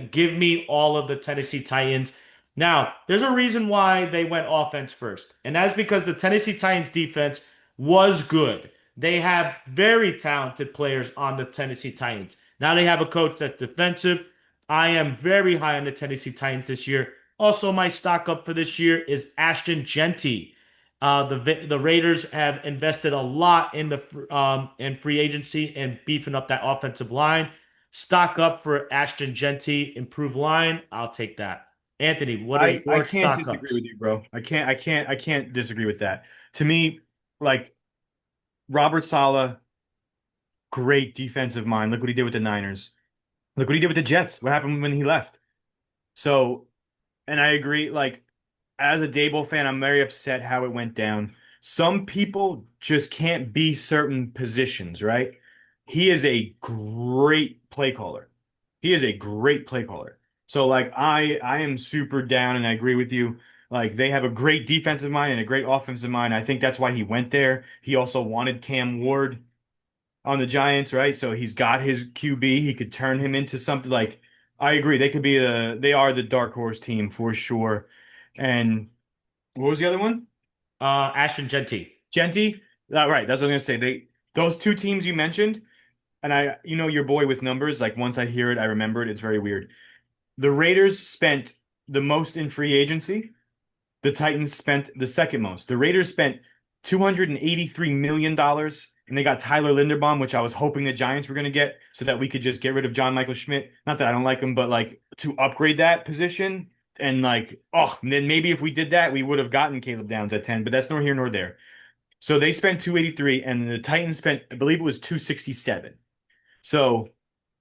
A: Give me all of the Tennessee Titans. Now, there's a reason why they went offense first, and that's because the Tennessee Titans defense was good. They have very talented players on the Tennessee Titans. Now they have a coach that's defensive. I am very high on the Tennessee Titans this year. Also, my stock up for this year is Ashton Genty. The Raiders have invested a lot in the in free agency and beefing up that offensive line. Stock up for Ashton Genty, improved line. I'll take that. Anthony, what are
B: I
A: your
B: can't
A: stock
B: disagree
A: ups?
B: with you, bro. I can't disagree with that. To me, like Robert Saleh, great defensive mind. Look what he did with the Niners. Look what he did with the Jets. What happened when he left? So, and I agree, like as a Dable fan, I'm very upset how it went down. Some people just can't be certain positions, right? He is a great play caller. He is a great play caller. So like I am super down and I agree with you. Like they have a great defensive mind and a great offensive mind. I think that's why he went there. He also wanted Cam Ward on the Giants, right? So he's got his QB. He could turn him into something like I agree. They are the dark horse team for sure. And what was the other one?
A: Ashton Genty.
B: Genty? Right, that's what I was gonna say. Those two teams you mentioned, and you know your boy with numbers, like once I hear it, I remember it. It's very weird. The Raiders spent the most in free agency. The Titans spent the second most. The Raiders spent $283 million, and they got Tyler Linderbaum, which I was hoping the Giants were going to get so that we could just get rid of John Michael Schmidt. Not that I don't like him, but like to upgrade that position. And like, oh, and then maybe if we did that, we would have gotten Caleb Downs at 10, but that's nor here nor there. So they spent 283, and the Titans spent, I believe it was 267. So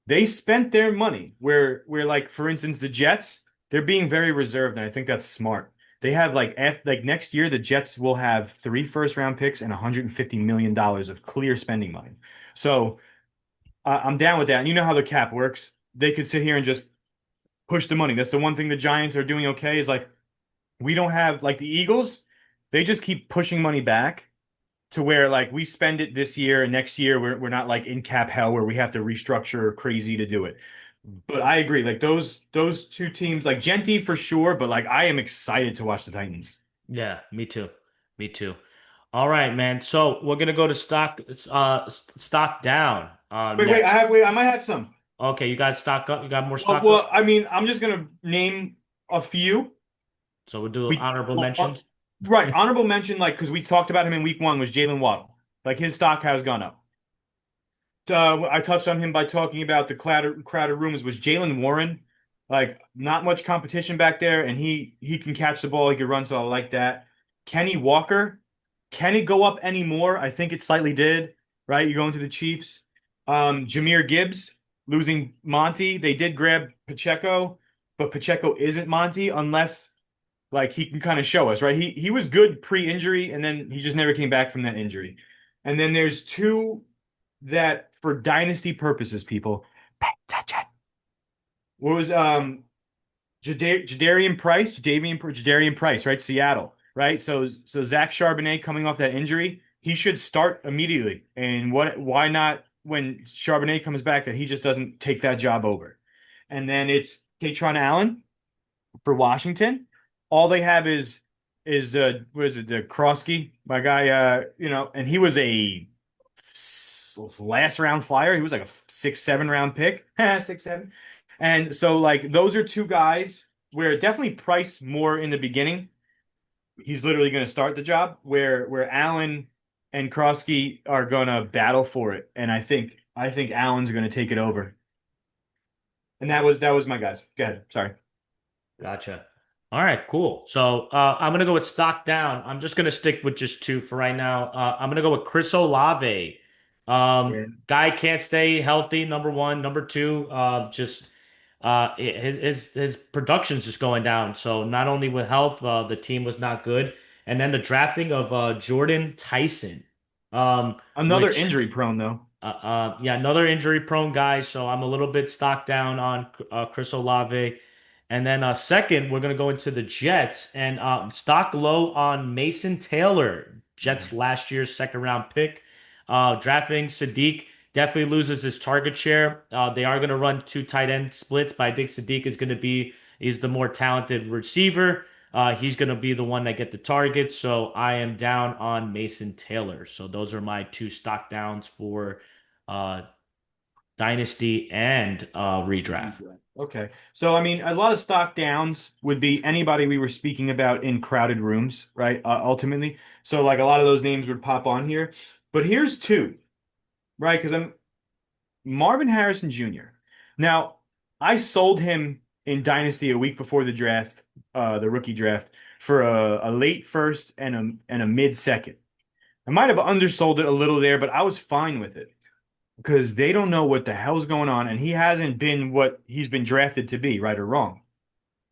B: they spent their money where like for instance the Jets, they're being very reserved, and I think that's smart. They have like next year the Jets will have three first round picks and $150 million of clear spending money. So I'm down with that. And you know how the cap works. They could sit here and just push the money. That's the one thing the Giants are doing okay is like we don't have like the Eagles, they just keep pushing money back to where like we spend it this year and next year we're not like in cap hell where we have to restructure crazy to do it. But I agree, like those two teams, like Genty for sure, but like I am excited to watch the Titans.
A: Yeah, me too. Me too. All right, man. So we're gonna go to stock down next.
B: Wait, I might have some.
A: Okay, you got stock up. You got more stock up.
B: Well, I mean, I'm just gonna name a few.
A: So we'll do
B: We
A: honorable
B: well,
A: mentions.
B: right, honorable mention, like because we talked about him in week one was Jalen Waddle. Like his stock has gone up. I touched on him by talking about the crowded rooms was Jalen Warren. Like not much competition back there, and he can catch the ball, he can run, so I like that. Kenny Walker, can it go up anymore? I think it slightly did. Right, you go into the Chiefs. Jahmyr Gibbs losing Monty. They did grab Pacheco, but Pacheco isn't Monty unless like he can kind of show us, right? He was good pre-injury, and then he just never came back from that injury. And then there's two that for dynasty purposes, people, pay attention. What was Jadarian Price, right? Seattle, right? So Zach Charbonnet coming off that injury, he should start immediately. And why not when Charbonnet comes back that he just doesn't take that job over? And then it's Katron Allen for Washington. All they have is what is it, the Krosky, my guy, and he was a last round flyer. He was like a 6, 7 round pick. 6, 7. And so like those are two guys where definitely Price more in the beginning. He's literally going to start the job where Allen and Krosky are going to battle for it. And I think Allen's going to take it over. And that was my guys. Go ahead. Sorry.
A: Gotcha. All right, cool. So I'm gonna go with stock down. I'm just gonna stick with just two for right now. I'm gonna go with Chris Olave.
B: Yeah.
A: Guy can't stay healthy. Number one. Number two. Just his production's just going down. So not only with health, the team was not good, and then the drafting of Jordan Tyson,
B: Another
A: which
B: injury prone though.
A: yeah, another injury prone guy. So I'm a little bit stocked down on Chris Olave. And then second, we're going to go into the Jets and stock low on Mason Taylor, Jets last year's second round pick. Drafting Sadiq definitely loses his target share. They are going to run two tight end splits, but I think Sadiq is going to is the more talented receiver. He's going to be the one that get the targets. So I am down on Mason Taylor. So those are my two stock downs for uh, dynasty and redraft.
B: Okay. So, I mean, a lot of stock downs would be anybody we were speaking about in crowded rooms, right? Ultimately. So, like, a lot of those names would pop on here. But here's two, right? Because I'm Marvin Harrison Jr. Now, I sold him in Dynasty a week before the draft, the rookie draft, for a late first and a mid second. I might have undersold it a little there, but I was fine with it because they don't know what the hell's going on, and he hasn't been what he's been drafted to be, right or wrong,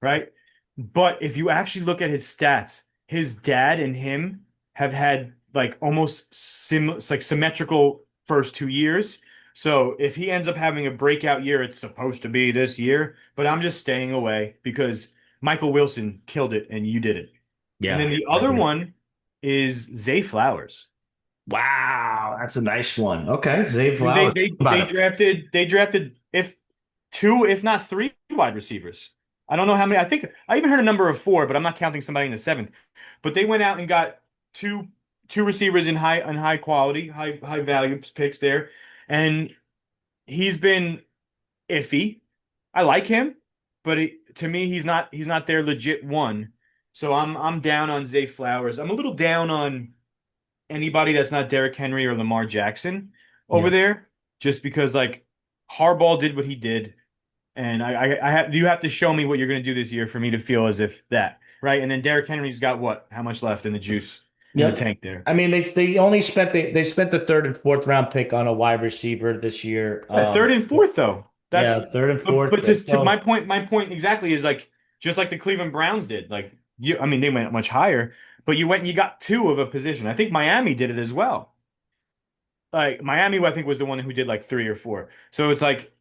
B: right? But if you actually look at his stats, his dad and him have had like almost like symmetrical first 2 years. So if he ends up having a breakout year, it's supposed to be this year, but I'm just staying away because Michael Wilson killed it and you did it. And then
A: Yeah,
B: the
A: I
B: other
A: agree.
B: one is Zay Flowers.
A: Wow, that's a nice one. Okay, Zay
B: I mean, they
A: Flowers.
B: they
A: About
B: they
A: it.
B: drafted if two, if not three wide receivers. I don't know how many. I think I even heard a number of four, but I'm not counting somebody in the seventh. But they went out and got two two receivers in high quality, high value picks there, and he's been iffy. I like him, but to me, he's not their legit one. So I'm down on Zay Flowers. I'm a little down on anybody that's not Derrick Henry or Lamar Jackson over
A: Yeah.
B: there, just because like Harbaugh did what he did, and I have you have to show me what you're going to do this year for me to feel as if that right. And then Derrick Henry's got what? How much left in the juice in the
A: Yep.
B: tank there?
A: I mean, they only spent they spent the third and fourth round pick on a wide receiver this year.
B: Yeah, third and fourth though. That's
A: Yeah, third and
B: but
A: fourth.
B: to
A: So
B: my point exactly is like just like the Cleveland Browns did. Like you, I mean, they went much higher, but you went and you got two of a position. I think Miami did it as well. Like Miami, I think was the one who did like three or four. So it's like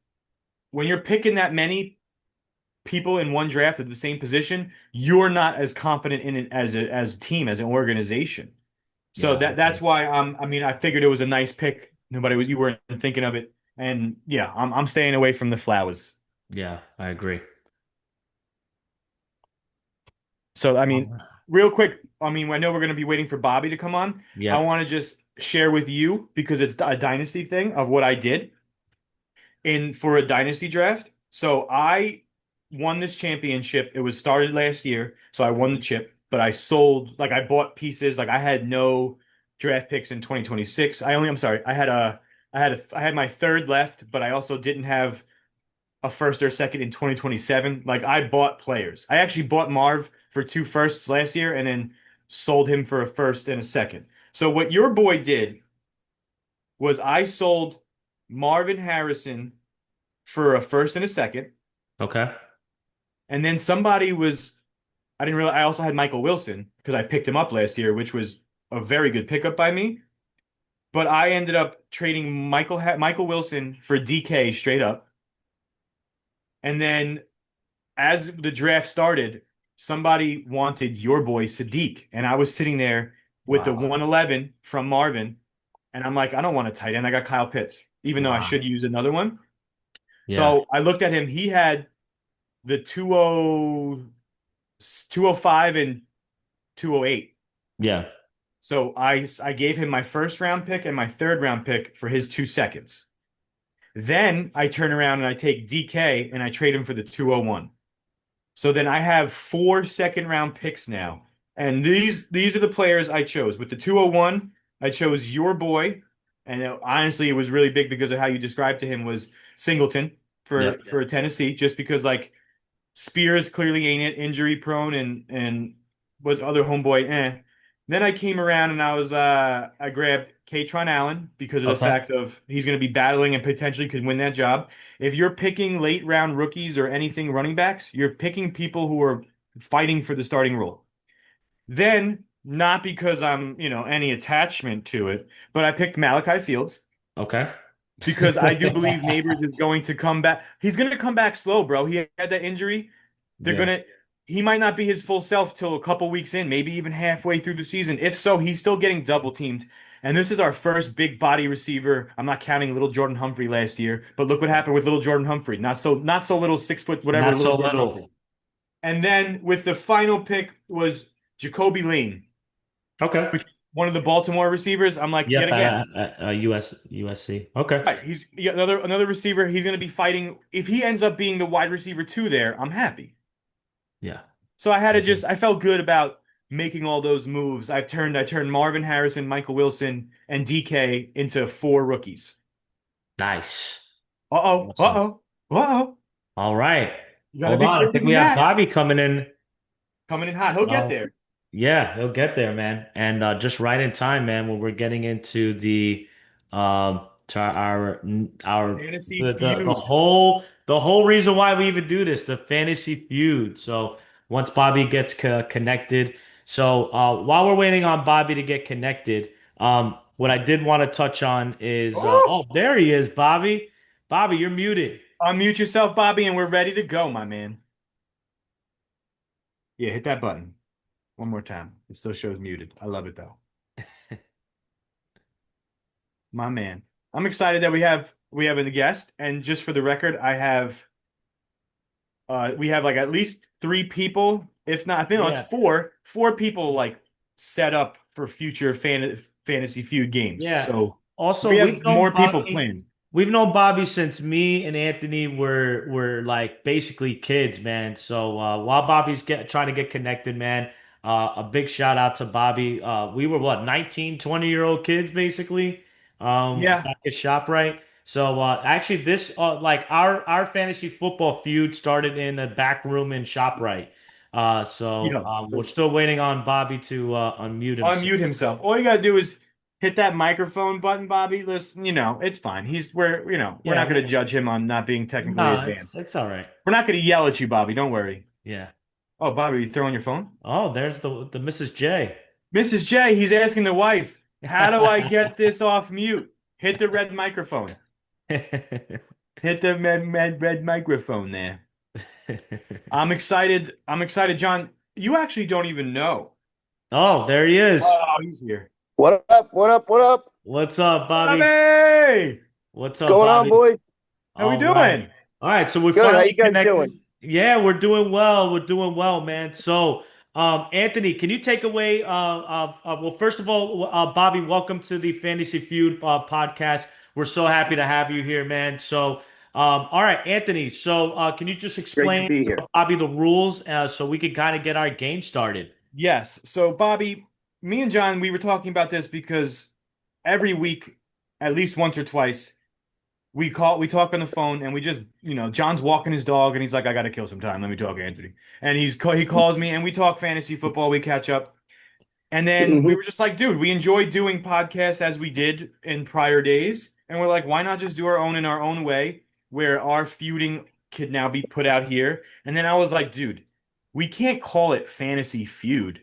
B: when you're picking that many people in one draft at the same position, you're not as confident in it as a team, as an organization. So
A: yeah,
B: that's why I mean I figured it was a nice pick. Nobody was you weren't thinking of it. And yeah, I'm staying away from the flowers.
A: yeah, I agree.
B: So I mean,
A: Um,
B: real quick, I mean I know we're gonna be waiting for Bobby to come on. I
A: Yep.
B: want to just share with you because it's a dynasty thing of what I did in for a dynasty draft. So I won this championship. It was started last year, so I won the chip, but I sold like I bought pieces. Like I had no draft picks in 2026. I'm sorry, I had my third left, but I also didn't have a first or second in 2027. Like I bought players. I actually bought Marv for two firsts last year and then sold him for a first and a second. So what your boy did was I sold Marvin Harrison for a first and a second.
A: Okay.
B: And then somebody was, I didn't realize, I also had Michael Wilson because I picked him up last year, which was a very good pickup by me. But I ended up trading Michael Wilson for DK straight up. And then as the draft started, somebody wanted your boy Sadiq. And I was sitting there with the
A: Wow.
B: 111 from Marvin. And I'm like, I don't want a tight end. I got Kyle Pitts, even though I
A: Wow.
B: should use another one.
A: Yeah.
B: So I looked at him. He had the 205 and 208.
A: Yeah.
B: So I gave him my first round pick and my third round pick for his 2 seconds. Then I turn around and I take DK and I trade him for the 201. So then I have four second round picks now. And these are the players I chose. With the 201, I chose your boy. And honestly, it was really big because of how you described to him was Singleton
A: Yep.
B: for Tennessee, just because like Spears clearly ain't it, injury prone and was other homeboy, eh. Then I came around and I grabbed Katron Allen because of the
A: Okay.
B: fact of he's gonna be battling and potentially could win that job. If you're picking late round rookies or anything running backs, you're picking people who are fighting for the starting role. Then, not because I'm, any attachment to it, but I picked Malachi Fields
A: Okay.
B: because I do believe Neighbors is going to come back. He's going to come back slow, bro. He had that injury. They're
A: Yeah.
B: gonna. He might not be his full self till a couple weeks in, maybe even halfway through the season. If so, he's still getting double teamed. And this is our first big body receiver. I'm not counting little Jordan Humphrey last year, but look what happened with little Jordan Humphrey. Not so little 6 foot whatever
A: Not
B: little
A: so
B: Jordan Humphrey.
A: little.
B: And then with the final pick was Jacoby Lane,
A: Okay.
B: which one of the Baltimore receivers. I'm like,
A: Yep,
B: yet again,
A: USC. Okay.
B: right? He's yeah, another receiver. He's going to be fighting. If he ends up being the wide receiver two there, I'm happy.
A: Yeah.
B: So I felt good about making all those moves. I turned Marvin Harrison, Michael Wilson, and DK into four rookies.
A: Nice.
B: Uh-oh,
A: Awesome.
B: uh-oh, uh-oh.
A: All right.
B: You got to
A: Hold
B: be
A: on. I
B: quicker
A: think we
B: than
A: have
B: that.
A: Bobby coming in.
B: Coming in hot. He'll get
A: Uh,
B: there.
A: yeah, he'll get there, man. And just right in time, man, when we're getting into to our
B: Fantasy
A: the
B: feud.
A: whole reason why we even do this, the fantasy feud. So once Bobby gets connected, so while we're waiting on Bobby to get connected, what I did want to touch on is
B: Oh,
A: oh, there he is, Bobby. Bobby, you're muted.
B: unmute yourself, Bobby, and we're ready to go, my man. Yeah, hit that button one more time. It still shows muted. I love it though. My man. I'm excited that we have a guest, and just for the record, we have like at least three people, if not, I think no, it's
A: Yeah.
B: four people like set up for future fantasy feud games.
A: Yeah.
B: So we
A: Also,
B: have more people planned.
A: We've known Bobby since me and Anthony were like basically kids, man. So while Bobby's trying to get connected, man, a big shout out to Bobby. We were what, 19, 20-year-old kids basically,
B: Yeah,
A: back at ShopRite. So actually this like our fantasy football feud started in the back room in ShopRite. So
B: yeah.
A: we're still waiting on Bobby to unmute himself.
B: Unmute himself. All you gotta do is hit that microphone button, Bobby. Listen, it's fine. We're
A: Yeah,
B: not gonna judge him on not being technically
A: no,
B: advanced.
A: it's all right.
B: We're not gonna yell at you, Bobby. Don't worry.
A: Yeah.
B: Oh, Bobby, you throwing your phone?
A: Oh, there's the Mrs. J.
B: Mrs. J, he's asking the wife, how do I get this off mute? Hit the red microphone. Hit the red microphone there. I'm excited. I'm excited, John. You actually don't even know.
A: Oh, there he is.
B: Oh, he's here.
C: What up? What up? What up?
A: What's up, Bobby?
B: Bobby!
A: What's
C: What's
A: up,
C: going on,
A: Bobby?
C: boys?
B: How we
A: All right.
B: doing?
A: All right, so we
C: Good. How
A: finally
C: you guys
A: connected.
C: doing?
A: Yeah, we're doing well. We're doing well, man. So, Anthony, can you take away well, first of all, Bobby, welcome to the Fantasy Feud podcast. We're so happy to have you here, man. So, all right, Anthony, so can you just
C: Great to
A: explain
C: be
A: to
C: here.
A: Bobby the rules so we can kind of get our game started?
B: Yes. So, Bobby, me and John, we were talking about this because every week, at least once or twice, we talk on the phone, and we just, John's walking his dog, and he's like, I gotta kill some time. Let me talk, Anthony. And he calls me, and we talk fantasy football. We catch up. And then we
C: Hmm.
B: were just like, dude, we enjoy doing podcasts as we did in prior days. And we're like, why not just do our own in our own way, where our feuding could now be put out here? And then I was like, dude, we can't call it Fantasy Feud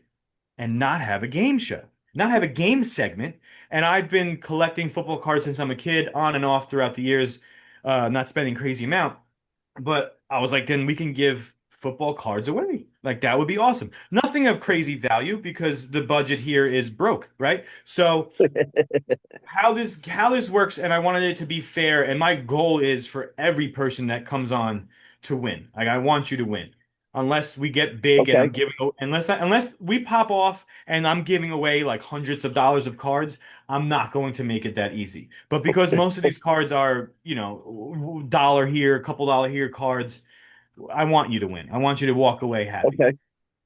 B: and not have a game show, not have a game segment. And I've been collecting football cards since I'm a kid, on and off throughout the years, not spending crazy amount. But I was like, then we can give football cards away. Like that would be awesome. Nothing of crazy value because the budget here is broke, right? So how this works, and I wanted it to be fair, and my goal is for every person that comes on to win. Like I want you to win. Unless we get big and
C: Okay.
B: unless we pop off and I'm giving away like hundreds of dollars of cards, I'm not going to make it that easy. But because most of these cards are, dollar here, a couple dollar here cards, I want you to win. I want you to walk away happy.
C: Okay.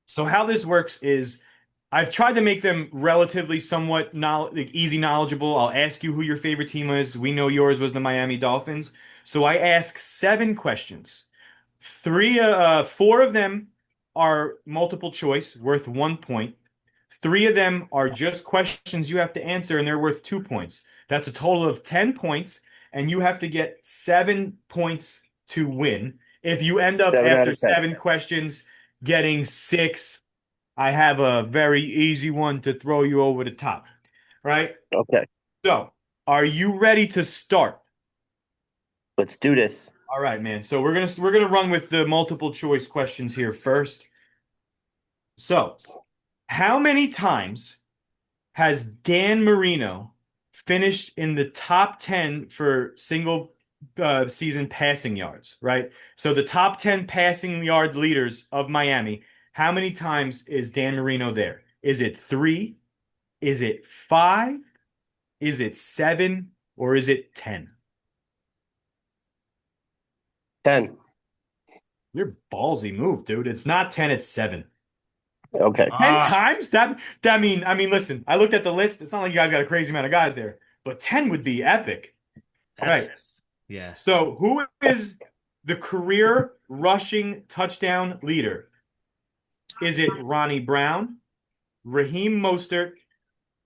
B: So how this works is I've tried to make them relatively somewhat like easy knowledgeable. I'll ask you who your favorite team is. We know yours was the Miami Dolphins. So I ask seven questions. Four of them are multiple choice, worth 1 point. Three of them are just questions you have to answer, and they're worth 2 points. That's a total of 10 points, and you have to get 7 points to win. If you end up
C: 7 out
B: after
C: of 10.
B: seven questions getting six, I have a very easy one to throw you over the top. Right?
C: Okay.
B: So, are you ready to start?
C: Let's do this.
B: All right, man. So we're gonna run with the multiple choice questions here first. So, how many times has Dan Marino finished in the top 10 for single season passing yards, right? So the top 10 passing yards leaders of Miami, how many times is Dan Marino there? Is it three? Is it 5? Is it 7? Or is it 10?
C: 10.
B: Your ballsy move, dude. It's not 10, it's 7.
C: Okay.
B: 10
A: Ah,
B: times? That mean, listen, I looked at the list. It's not like you guys got a crazy amount of guys there, but 10 would be epic. All right.
A: that's yeah.
B: So, who is the career rushing touchdown leader? Is it Ronnie Brown, Raheem Mostert,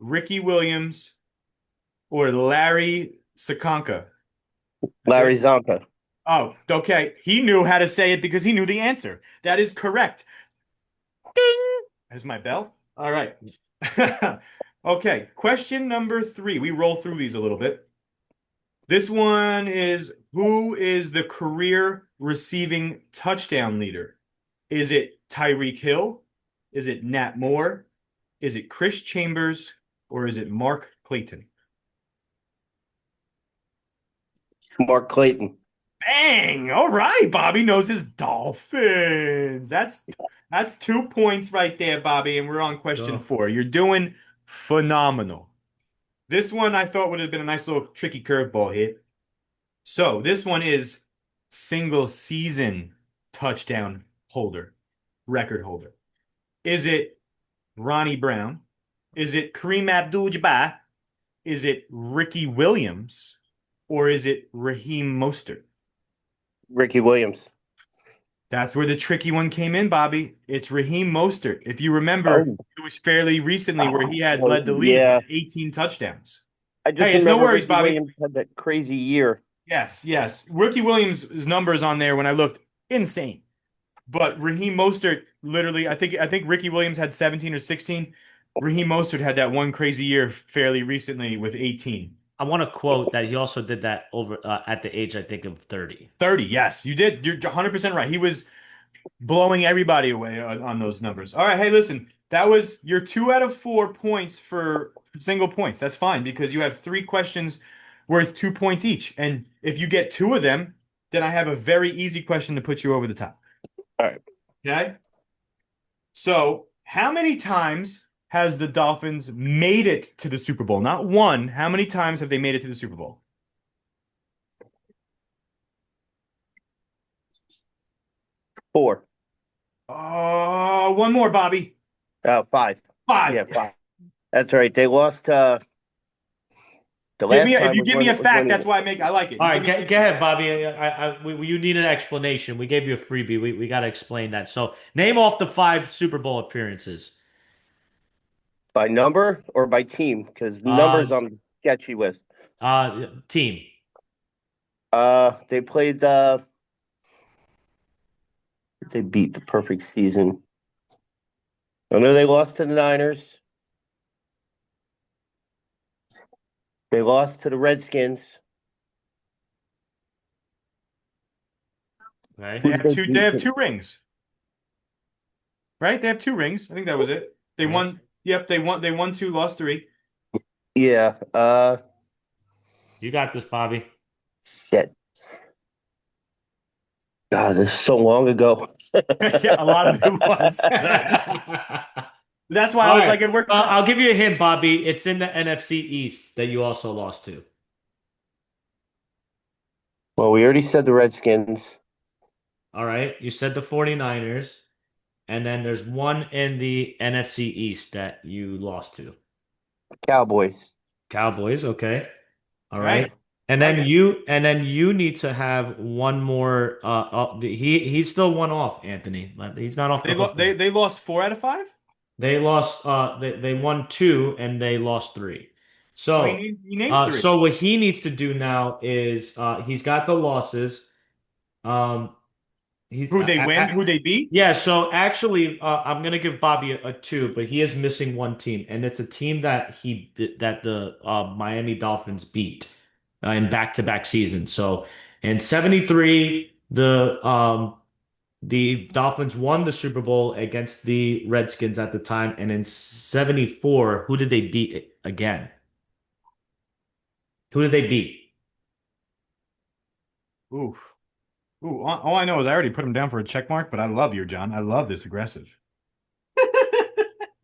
B: Ricky Williams, or Larry Sakanka? That's
C: Larry
B: it.
C: Zonka.
B: Oh, okay. He knew how to say it because he knew the answer. That is correct. Ding! There's my bell. All right. Okay. Question number 3. We roll through these a little bit. This one is who is the career receiving touchdown leader? Is it Tyreek Hill? Is it Nat Moore? Is it Chris Chambers? Or is it Mark Clayton?
C: Mark Clayton.
B: Bang! All right, Bobby knows his Dolphins. That's 2 points right there, Bobby, and we're on question
A: Go.
B: 4. You're doing phenomenal. This one I thought would have been a nice little tricky curveball hit. So this one is single season touchdown holder, record holder. Is it Ronnie Brown? Is it Kareem Abdul-Jabbar? Is it Ricky Williams? Or is it Raheem Mostert?
C: Ricky Williams.
B: That's where the tricky one came in, Bobby. It's Raheem Mostert. If you remember,
C: Oh,
B: it was fairly recently where he had
C: oh,
B: led the league
C: yeah.
B: with 18 touchdowns.
C: I just
B: Hey, it's no
C: remember
B: worries,
C: Ricky
B: Bobby.
C: Williams had that crazy year.
B: Yes, yes. Ricky Williams' numbers on there when I looked, insane. But Raheem Mostert, literally, I think Ricky Williams had 17 or 16. Raheem Mostert had that one crazy year fairly recently with 18.
A: I want to quote that he also did that over at the age I think of 30.
B: 30, yes, you did. You're 100% right. He was blowing everybody away on those numbers. All right, hey, listen, that was your 2 out of 4 points for single points. That's fine because you have 3 questions worth 2 points each. And if you get 2 of them, then I have a very easy question to put you over the top.
C: All right.
B: Okay? So, how many times has the Dolphins made it to the Super Bowl? Not one. How many times have they made it to the Super Bowl?
C: 4.
B: One more, Bobby.
C: 5.
B: 5.
C: Yeah, 5. That's right. They lost the
B: Give me
C: last
B: a, if
C: time
B: you
C: was
B: give me a
C: when
B: fact, that's why I like it.
A: All
B: You
A: right,
B: give me
A: go ahead, Bobby. You need an explanation. We gave you a freebie. We got to explain that. So, name off the 5 Super Bowl appearances.
C: by number or by team because numbers
A: Uh,
C: I'm sketchy with.
A: Team.
C: They played they beat the perfect season. I know they lost to the Niners. They lost to the Redskins.
A: Okay.
C: Who did they
B: they
C: beat?
B: have 2 rings, right? They have 2 rings. I think that was it. They
A: Yeah.
B: won. Yep, they won 2, lost 3.
C: Yeah.
A: You got this, Bobby.
C: Shit. God, this is so long ago.
B: Yeah, a lot of it was. That's why I
A: All
B: was
A: right.
B: like, it works
A: I'll
B: out.
A: give you a hint, Bobby. It's in the NFC East that you also lost to.
C: Well, we already said the Redskins,
A: All right. You said the 49ers, and then there's one in the NFC East that you lost to.
C: Cowboys.
A: Cowboys, okay. All
B: Right?
A: right. And
B: Like
A: then
B: it.
A: you need to have one more he's still one off, Anthony. But he's not off the
B: They
A: hook.
B: lo they lost 4 out of 5.
A: They won 2 and they lost 3.
B: So
A: So
B: he named 3.
A: so what he needs to do now is he's got the losses. Um he
B: Who they win? Who they beat?
A: Yeah, so actually, I'm gonna give Bobby a 2, but he is missing one team, and it's a team that the Miami Dolphins beat in back-to-back seasons. So in '73, the Dolphins won the Super Bowl against the Redskins at the time, and in '74, who did they beat again? Who did they beat?
B: Ooh. Ooh, all I know is I already put him down for a check mark, but I love you, John. I love this aggressive.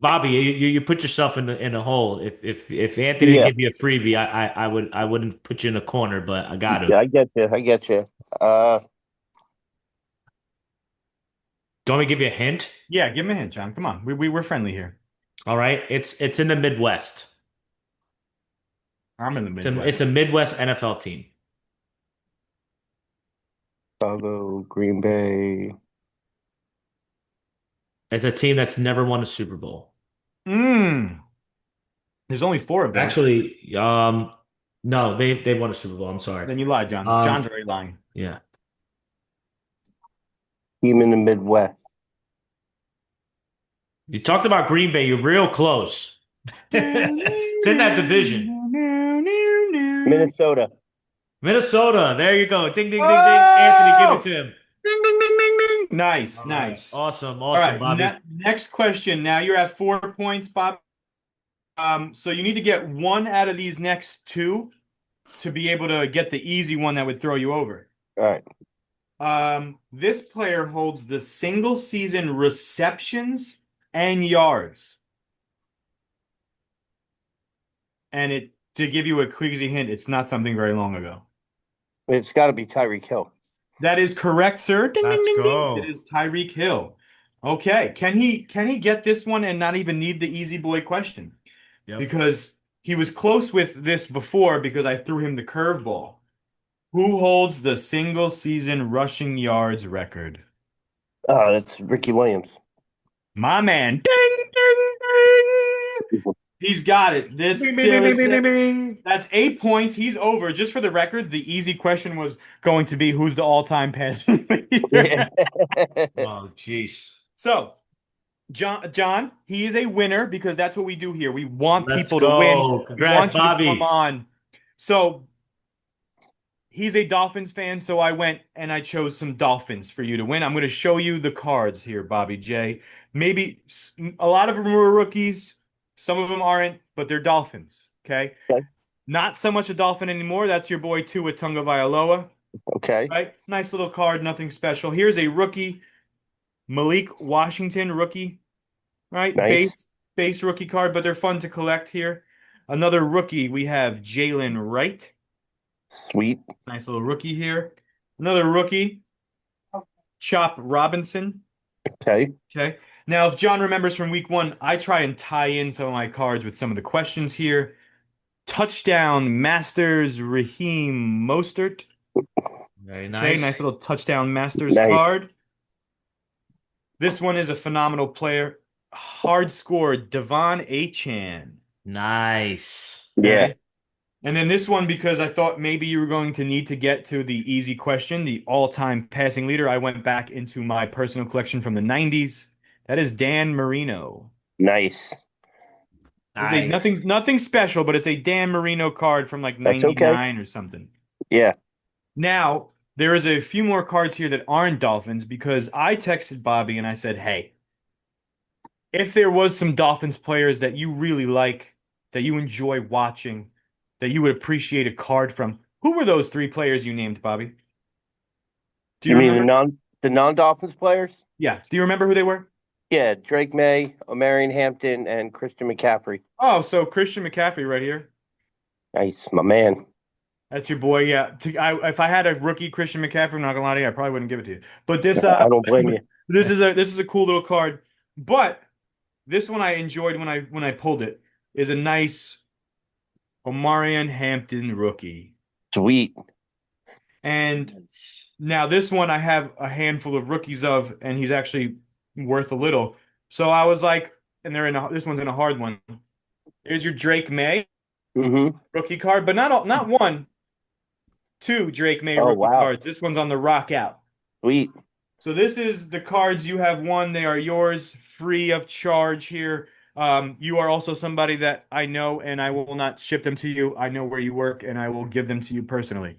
A: Bobby, you put yourself in a hole. If Anthony didn't
C: Yeah,
A: give you a freebie, I wouldn't put you in a corner, but I got
C: yeah,
A: to.
C: I get you. I get you.
A: Do you want me to give you a hint?
B: Yeah, give him a hint, John. Come on. We're friendly here.
A: All right, it's in the Midwest.
B: I'm in the
A: It's a
B: Midwest.
A: Midwest NFL team.
C: Chicago, Green Bay.
A: It's a team that's never won a Super Bowl.
B: Mmm. There's only four of them.
A: Actually, no, they won a Super Bowl. I'm sorry.
B: Then you lied, John. John's
A: Um,
B: already lying.
A: yeah.
C: Team in the Midwest.
A: You talked about Green Bay. You're real close. It's in that division.
C: Minnesota.
A: Minnesota. There you go. Ding, ding, ding, ding. Anthony, give it
B: Oh!
A: to him.
B: Ding, ding, ding, ding, ding. Nice,
A: All right.
B: nice.
A: Awesome.
B: All
A: Awesome,
B: right,
A: Bobby.
B: next question. Now you're at 4 points, Bob. So you need to get one out of these next two to be able to get the easy one that would throw you over.
C: All right.
B: This player holds the single season receptions and yards. And it to give you a queasy hint, it's not something very long ago.
C: It's got to be Tyreek Hill.
B: That is correct, sir. Ding, ding,
A: Let's
B: ding, ding. It
A: go.
B: is Tyreek Hill. Okay. Can he get this one and not even need the easy boy question?
A: Yep.
B: Because he was close with this before because I threw him the curveball. Who holds the single season rushing yards record?
C: That's Ricky Williams.
B: My man. Ding, ding, ding. He's got it.
A: Bing, bing, bing, bing, bing, bing, bing.
B: That's 8 points. He's over. Just for the record, the easy question was going to be who's the all-time passing
C: Yeah.
B: leader.
A: Oh, jeez.
B: So, John, he is a winner because that's what we do here. We want
A: Let's
B: people to win.
A: go.
B: We
A: Congrats,
B: want you to come
A: Bobby.
B: on. So, he's a Dolphins fan, so I went and I chose some Dolphins for you to win. I'm going to show you the cards here, Bobby J. Maybe a lot of them are rookies, some of them aren't, but they're Dolphins. Okay.
C: Okay.
B: Not so much a Dolphin anymore. That's your boy Tua Tagovailoa,
C: Okay.
B: right? Nice little card, nothing special. Here's a rookie, Malik Washington rookie, right?
C: Nice.
B: Base rookie card, but they're fun to collect here. Another rookie, we have Jalen Wright.
C: Sweet.
B: Nice little rookie here. Another rookie, Chop Robinson.
C: Okay.
B: Okay. Now, if John remembers from week one, I try and tie in some of my cards with some of the questions here. Touchdown Masters Raheem Mostert.
A: Very
B: Okay,
A: nice.
B: nice little touchdown Masters
C: Nice.
B: card. This one is a phenomenal player. Hard score, Devon Achan.
A: Nice.
C: Yeah.
B: Okay. And then this one, because I thought maybe you were going to need to get to the easy question, the all-time passing leader, I went back into my personal collection from the 90s. That is Dan Marino.
C: Nice.
B: It's a
A: Nice.
B: nothing special, but it's a Dan Marino card from like
C: That's okay.
B: 99 or something.
C: Yeah.
B: Now, there is a few more cards here that aren't Dolphins because I texted Bobby and I said, "Hey, if there was some Dolphins players that you really like, that you enjoy watching, that you would appreciate a card from, who were those three players you named, Bobby? Do you
C: You mean the
B: remember?
C: non-Dolphins players?
B: Yeah. Do you remember who they were?
C: Yeah, Drake May, Omarion Hampton, and Christian McCaffrey.
B: Oh, so Christian McCaffrey right here.
C: Nice, my man.
B: That's your boy. Yeah. If I had a rookie Christian McCaffrey, I'm not gonna lie to you, I probably wouldn't give it to you. But
C: I don't blame you.
B: this is a cool little card. But this one I enjoyed when I pulled it is a nice Omarion Hampton rookie.
C: Sweet.
B: And now this one I have a handful of rookies of, and he's actually worth a little. So I was like, and this one's in a hard one. There's your Drake May
C: Mm-hmm.
B: rookie card, but not one, two Drake May
C: Oh,
B: rookie
C: wow.
B: cards. This one's on the rock out.
C: Sweet.
B: So this is the cards you have won. They are yours, free of charge here. You are also somebody that I know, and I will not ship them to you. I know where you work, and I will give them to you personally.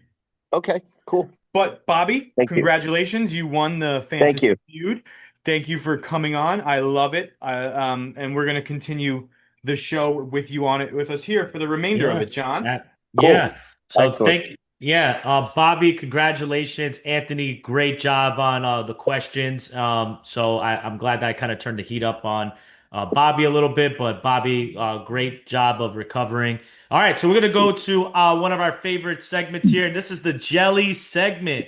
C: Okay, cool.
B: But Bobby,
C: Thank you.
B: congratulations. You won the
C: Thank
B: Fantasy
C: you.
B: Feud. Thank you for coming on. I love it. And we're going to continue the show with you on it with us here for the remainder of
A: Yeah.
B: it, John.
C: Cool.
A: Yeah. So
C: Excellent.
A: Bobby, congratulations. Anthony, great job on the questions. So I'm glad that I kind of turned the heat up on Bobby a little bit, but Bobby, great job of recovering. All right, so we're gonna go to one of our favorite segments here, and this is the jelly segment.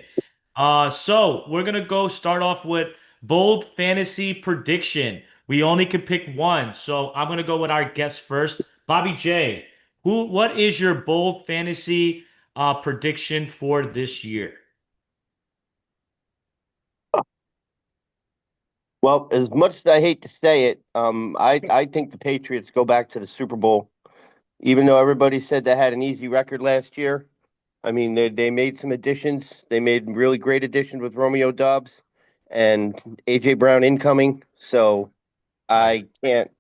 A: So we're gonna go start off with bold fantasy prediction. We only can pick one, so I'm gonna go with our guest first, Bobby J. What is your bold fantasy prediction for this year?
C: Well, as much as I hate to say it, I think the Patriots go back to the Super Bowl, even though everybody said they had an easy record last year. I mean, they made some additions. They made really great additions with Romeo Dobbs and AJ Brown incoming. So
A: Yeah.
C: I can't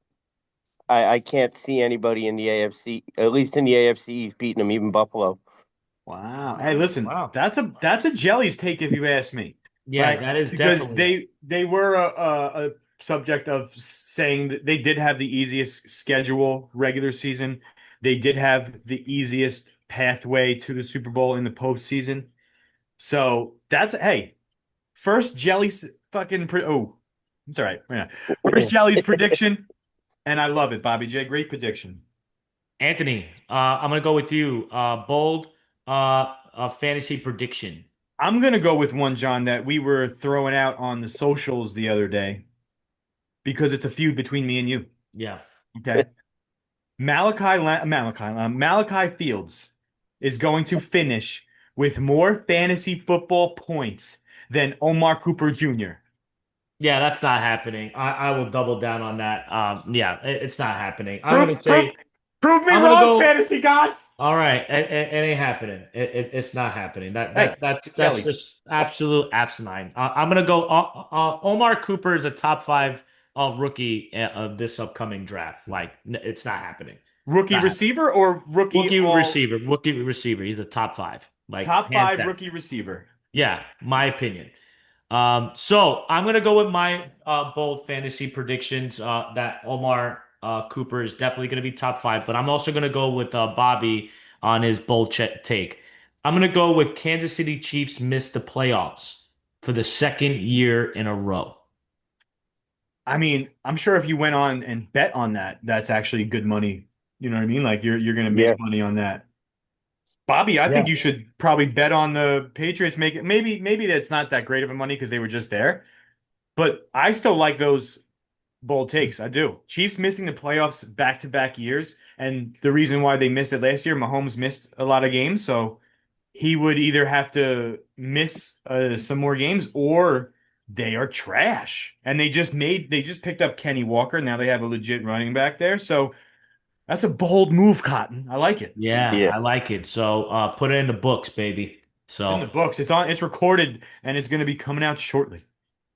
C: I can't see anybody in the AFC, at least in the AFC East, beating them, even Buffalo.
B: Wow. Hey, listen,
A: Wow.
B: that's a jelly's take if you ask me,
A: Yeah,
B: right?
A: that is
B: Because
A: definitely one.
B: they were a subject of saying that they did have the easiest schedule regular season. They did have the easiest pathway to the Super Bowl in the postseason. So that's hey, first jelly's fucking oh, it's all right. Yeah. First jelly's prediction, and I love it, Bobby J. Great prediction.
A: Anthony, I'm gonna go with you. Bold fantasy prediction.
B: I'm gonna go with one, John, that we were throwing out on the socials the other day because it's a feud between me and you.
A: Yeah.
B: Okay. Malachi Fields is going to finish with more fantasy football points than Omar Cooper Jr.
A: Yeah, that's not happening. I will double down on that. Yeah, it's not happening. I'm
B: Prove,
A: gonna
B: prove,
A: say
B: prove me
A: I'm gonna
B: wrong,
A: go.
B: fantasy gods.
A: All right, it ain't happening. It's not happening.
B: Hey, it's
A: That's
B: jellies.
A: just absolute asinine. I'm gonna go. Omar Cooper is a top five rookie of this upcoming draft. Like it's not happening.
B: Rookie
A: Not happening.
B: receiver or rookie all
A: Rookie receiver. He's a top five, like
B: top
A: hands
B: five
A: down.
B: rookie receiver.
A: Yeah, my opinion. So I'm gonna go with my bold fantasy predictions. That Omar Cooper is definitely gonna be top five, but I'm also gonna go with Bobby on his bold take. I'm gonna go with Kansas City Chiefs miss the playoffs for the second year in a row.
B: I mean, I'm sure if you went on and bet on that, that's actually good money. You know what I mean? Like you're gonna
C: Yeah,
B: make money on that. Bobby, I
A: Yeah.
B: think you should probably bet on the Patriots make it. Maybe that's not that great of a money because they were just there. But I still like those bold takes. I do. Chiefs missing the playoffs back-to-back years, and the reason why they missed it last year, Mahomes missed a lot of games, so he would either have to miss some more games or they are trash. And they just picked up Kenny Walker. Now they have a legit running back there. So that's a bold move, Cotton. I like it.
A: Yeah,
C: yeah.
A: I like it. So put it in the books, baby.
B: It's in the
A: So.
B: books. It's recorded and it's going to be coming out shortly.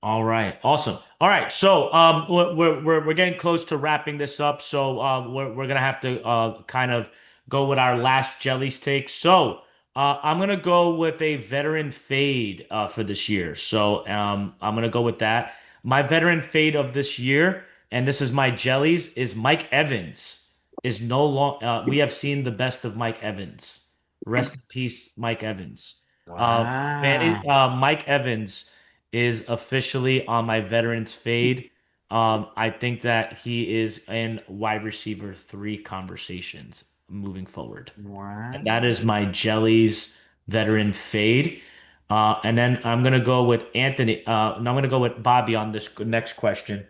A: All right, awesome. All right, so we're getting close to wrapping this up, so we're gonna have to kind of go with our last jellies take. So I'm gonna go with a veteran fade for this year. So I'm gonna go with that. My veteran fade of this year, and this is my jellies, is Mike Evans. Is no long. We have seen the best of Mike Evans. Rest in peace, Mike Evans.
B: Wow.
A: Mike Evans is officially on my veterans fade. I think that he is in wide receiver three conversations moving forward. And that
B: Wow.
A: is my Jellies veteran fade. And then I'm gonna go with Anthony. And I'm gonna go with Bobby on this next question.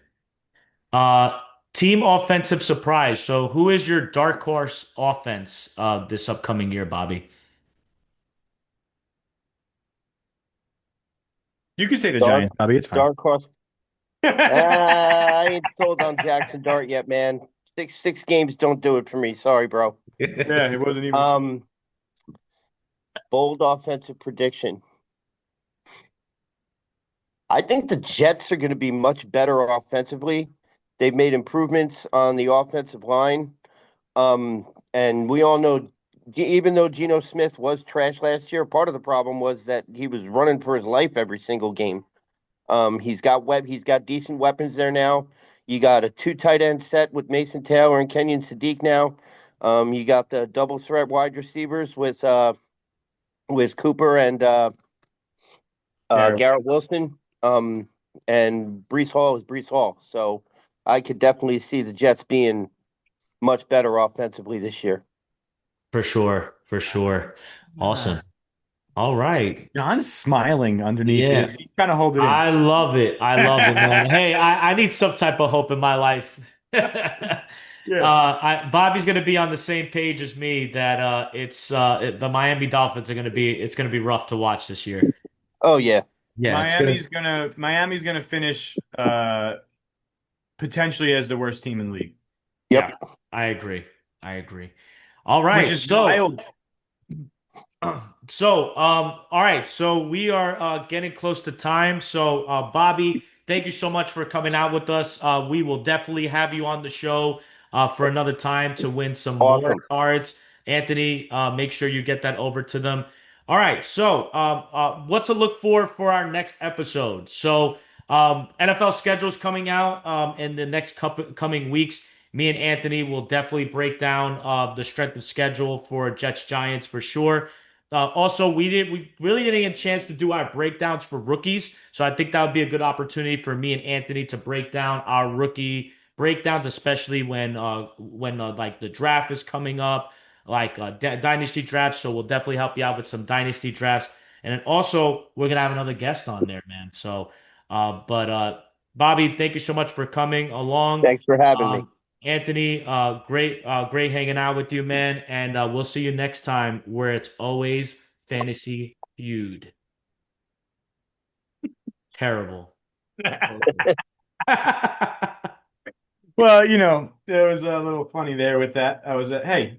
A: Uh, team offensive surprise. So who is your dark horse offense this upcoming year, Bobby?
B: You can say the
C: Dark,
B: Giants, Bobby. It's fine.
C: dark horse. I ain't sold on Jackson Dart yet, man. Six games don't do it for me. Sorry, bro.
B: Yeah, it wasn't even.
C: Um, bold offensive prediction. I think the Jets are going to be much better offensively. They've made improvements on the offensive line. And we all know, even though Geno Smith was trash last year, part of the problem was that he was running for his life every single game. He's got decent weapons there now. You got a two tight end set with Mason Taylor and Kenyon Sadiq now. You got the double threat wide receivers with Cooper and
B: Garrett.
C: Garrett Wilson. And Brees Hall is Brees Hall. So I could definitely see the Jets being much better offensively this year.
A: For sure. For sure.
B: Ah.
A: Awesome. All right.
B: John's smiling underneath
A: Yeah.
B: his. He's trying to hold it in.
A: I love it. I love it, man. Hey, I need some type of hope in my life.
B: Yeah.
A: Bobby's going to be on the same page as me that the Miami Dolphins are going to be it's going to be rough to watch this year.
C: Oh yeah.
A: Yeah, it's going to
B: Miami's gonna finish potentially as the worst team in the league,
A: Yeah,
C: Yep.
A: I agree. I agree. All
B: which
A: right.
B: is wild.
A: All right. So we are getting close to time. So, Bobby, thank you so much for coming out with us. We will definitely have you on the show for another time to win some more
C: Awesome.
A: cards. Anthony, make sure you get that over to them. All right. So, what to look for our next episode? So, NFL schedule's coming out in the next couple coming weeks. Me and Anthony will definitely break down the strength of schedule for Jets Giants for sure. Also, we really didn't get a chance to do our breakdowns for rookies, so I think that would be a good opportunity for me and Anthony to break down our rookie breakdowns, especially when like the draft is coming up, like dynasty drafts. So we'll definitely help you out with some dynasty drafts, and then also we're gonna have another guest on there, man. So, but Bobby, thank you so much for coming along.
C: Thanks for having me.
A: Um, Anthony, great hanging out with you, man. And we'll see you next time where it's always fantasy feud. Terrible. Okay.
B: Well, there was a little funny there with that. I was hey,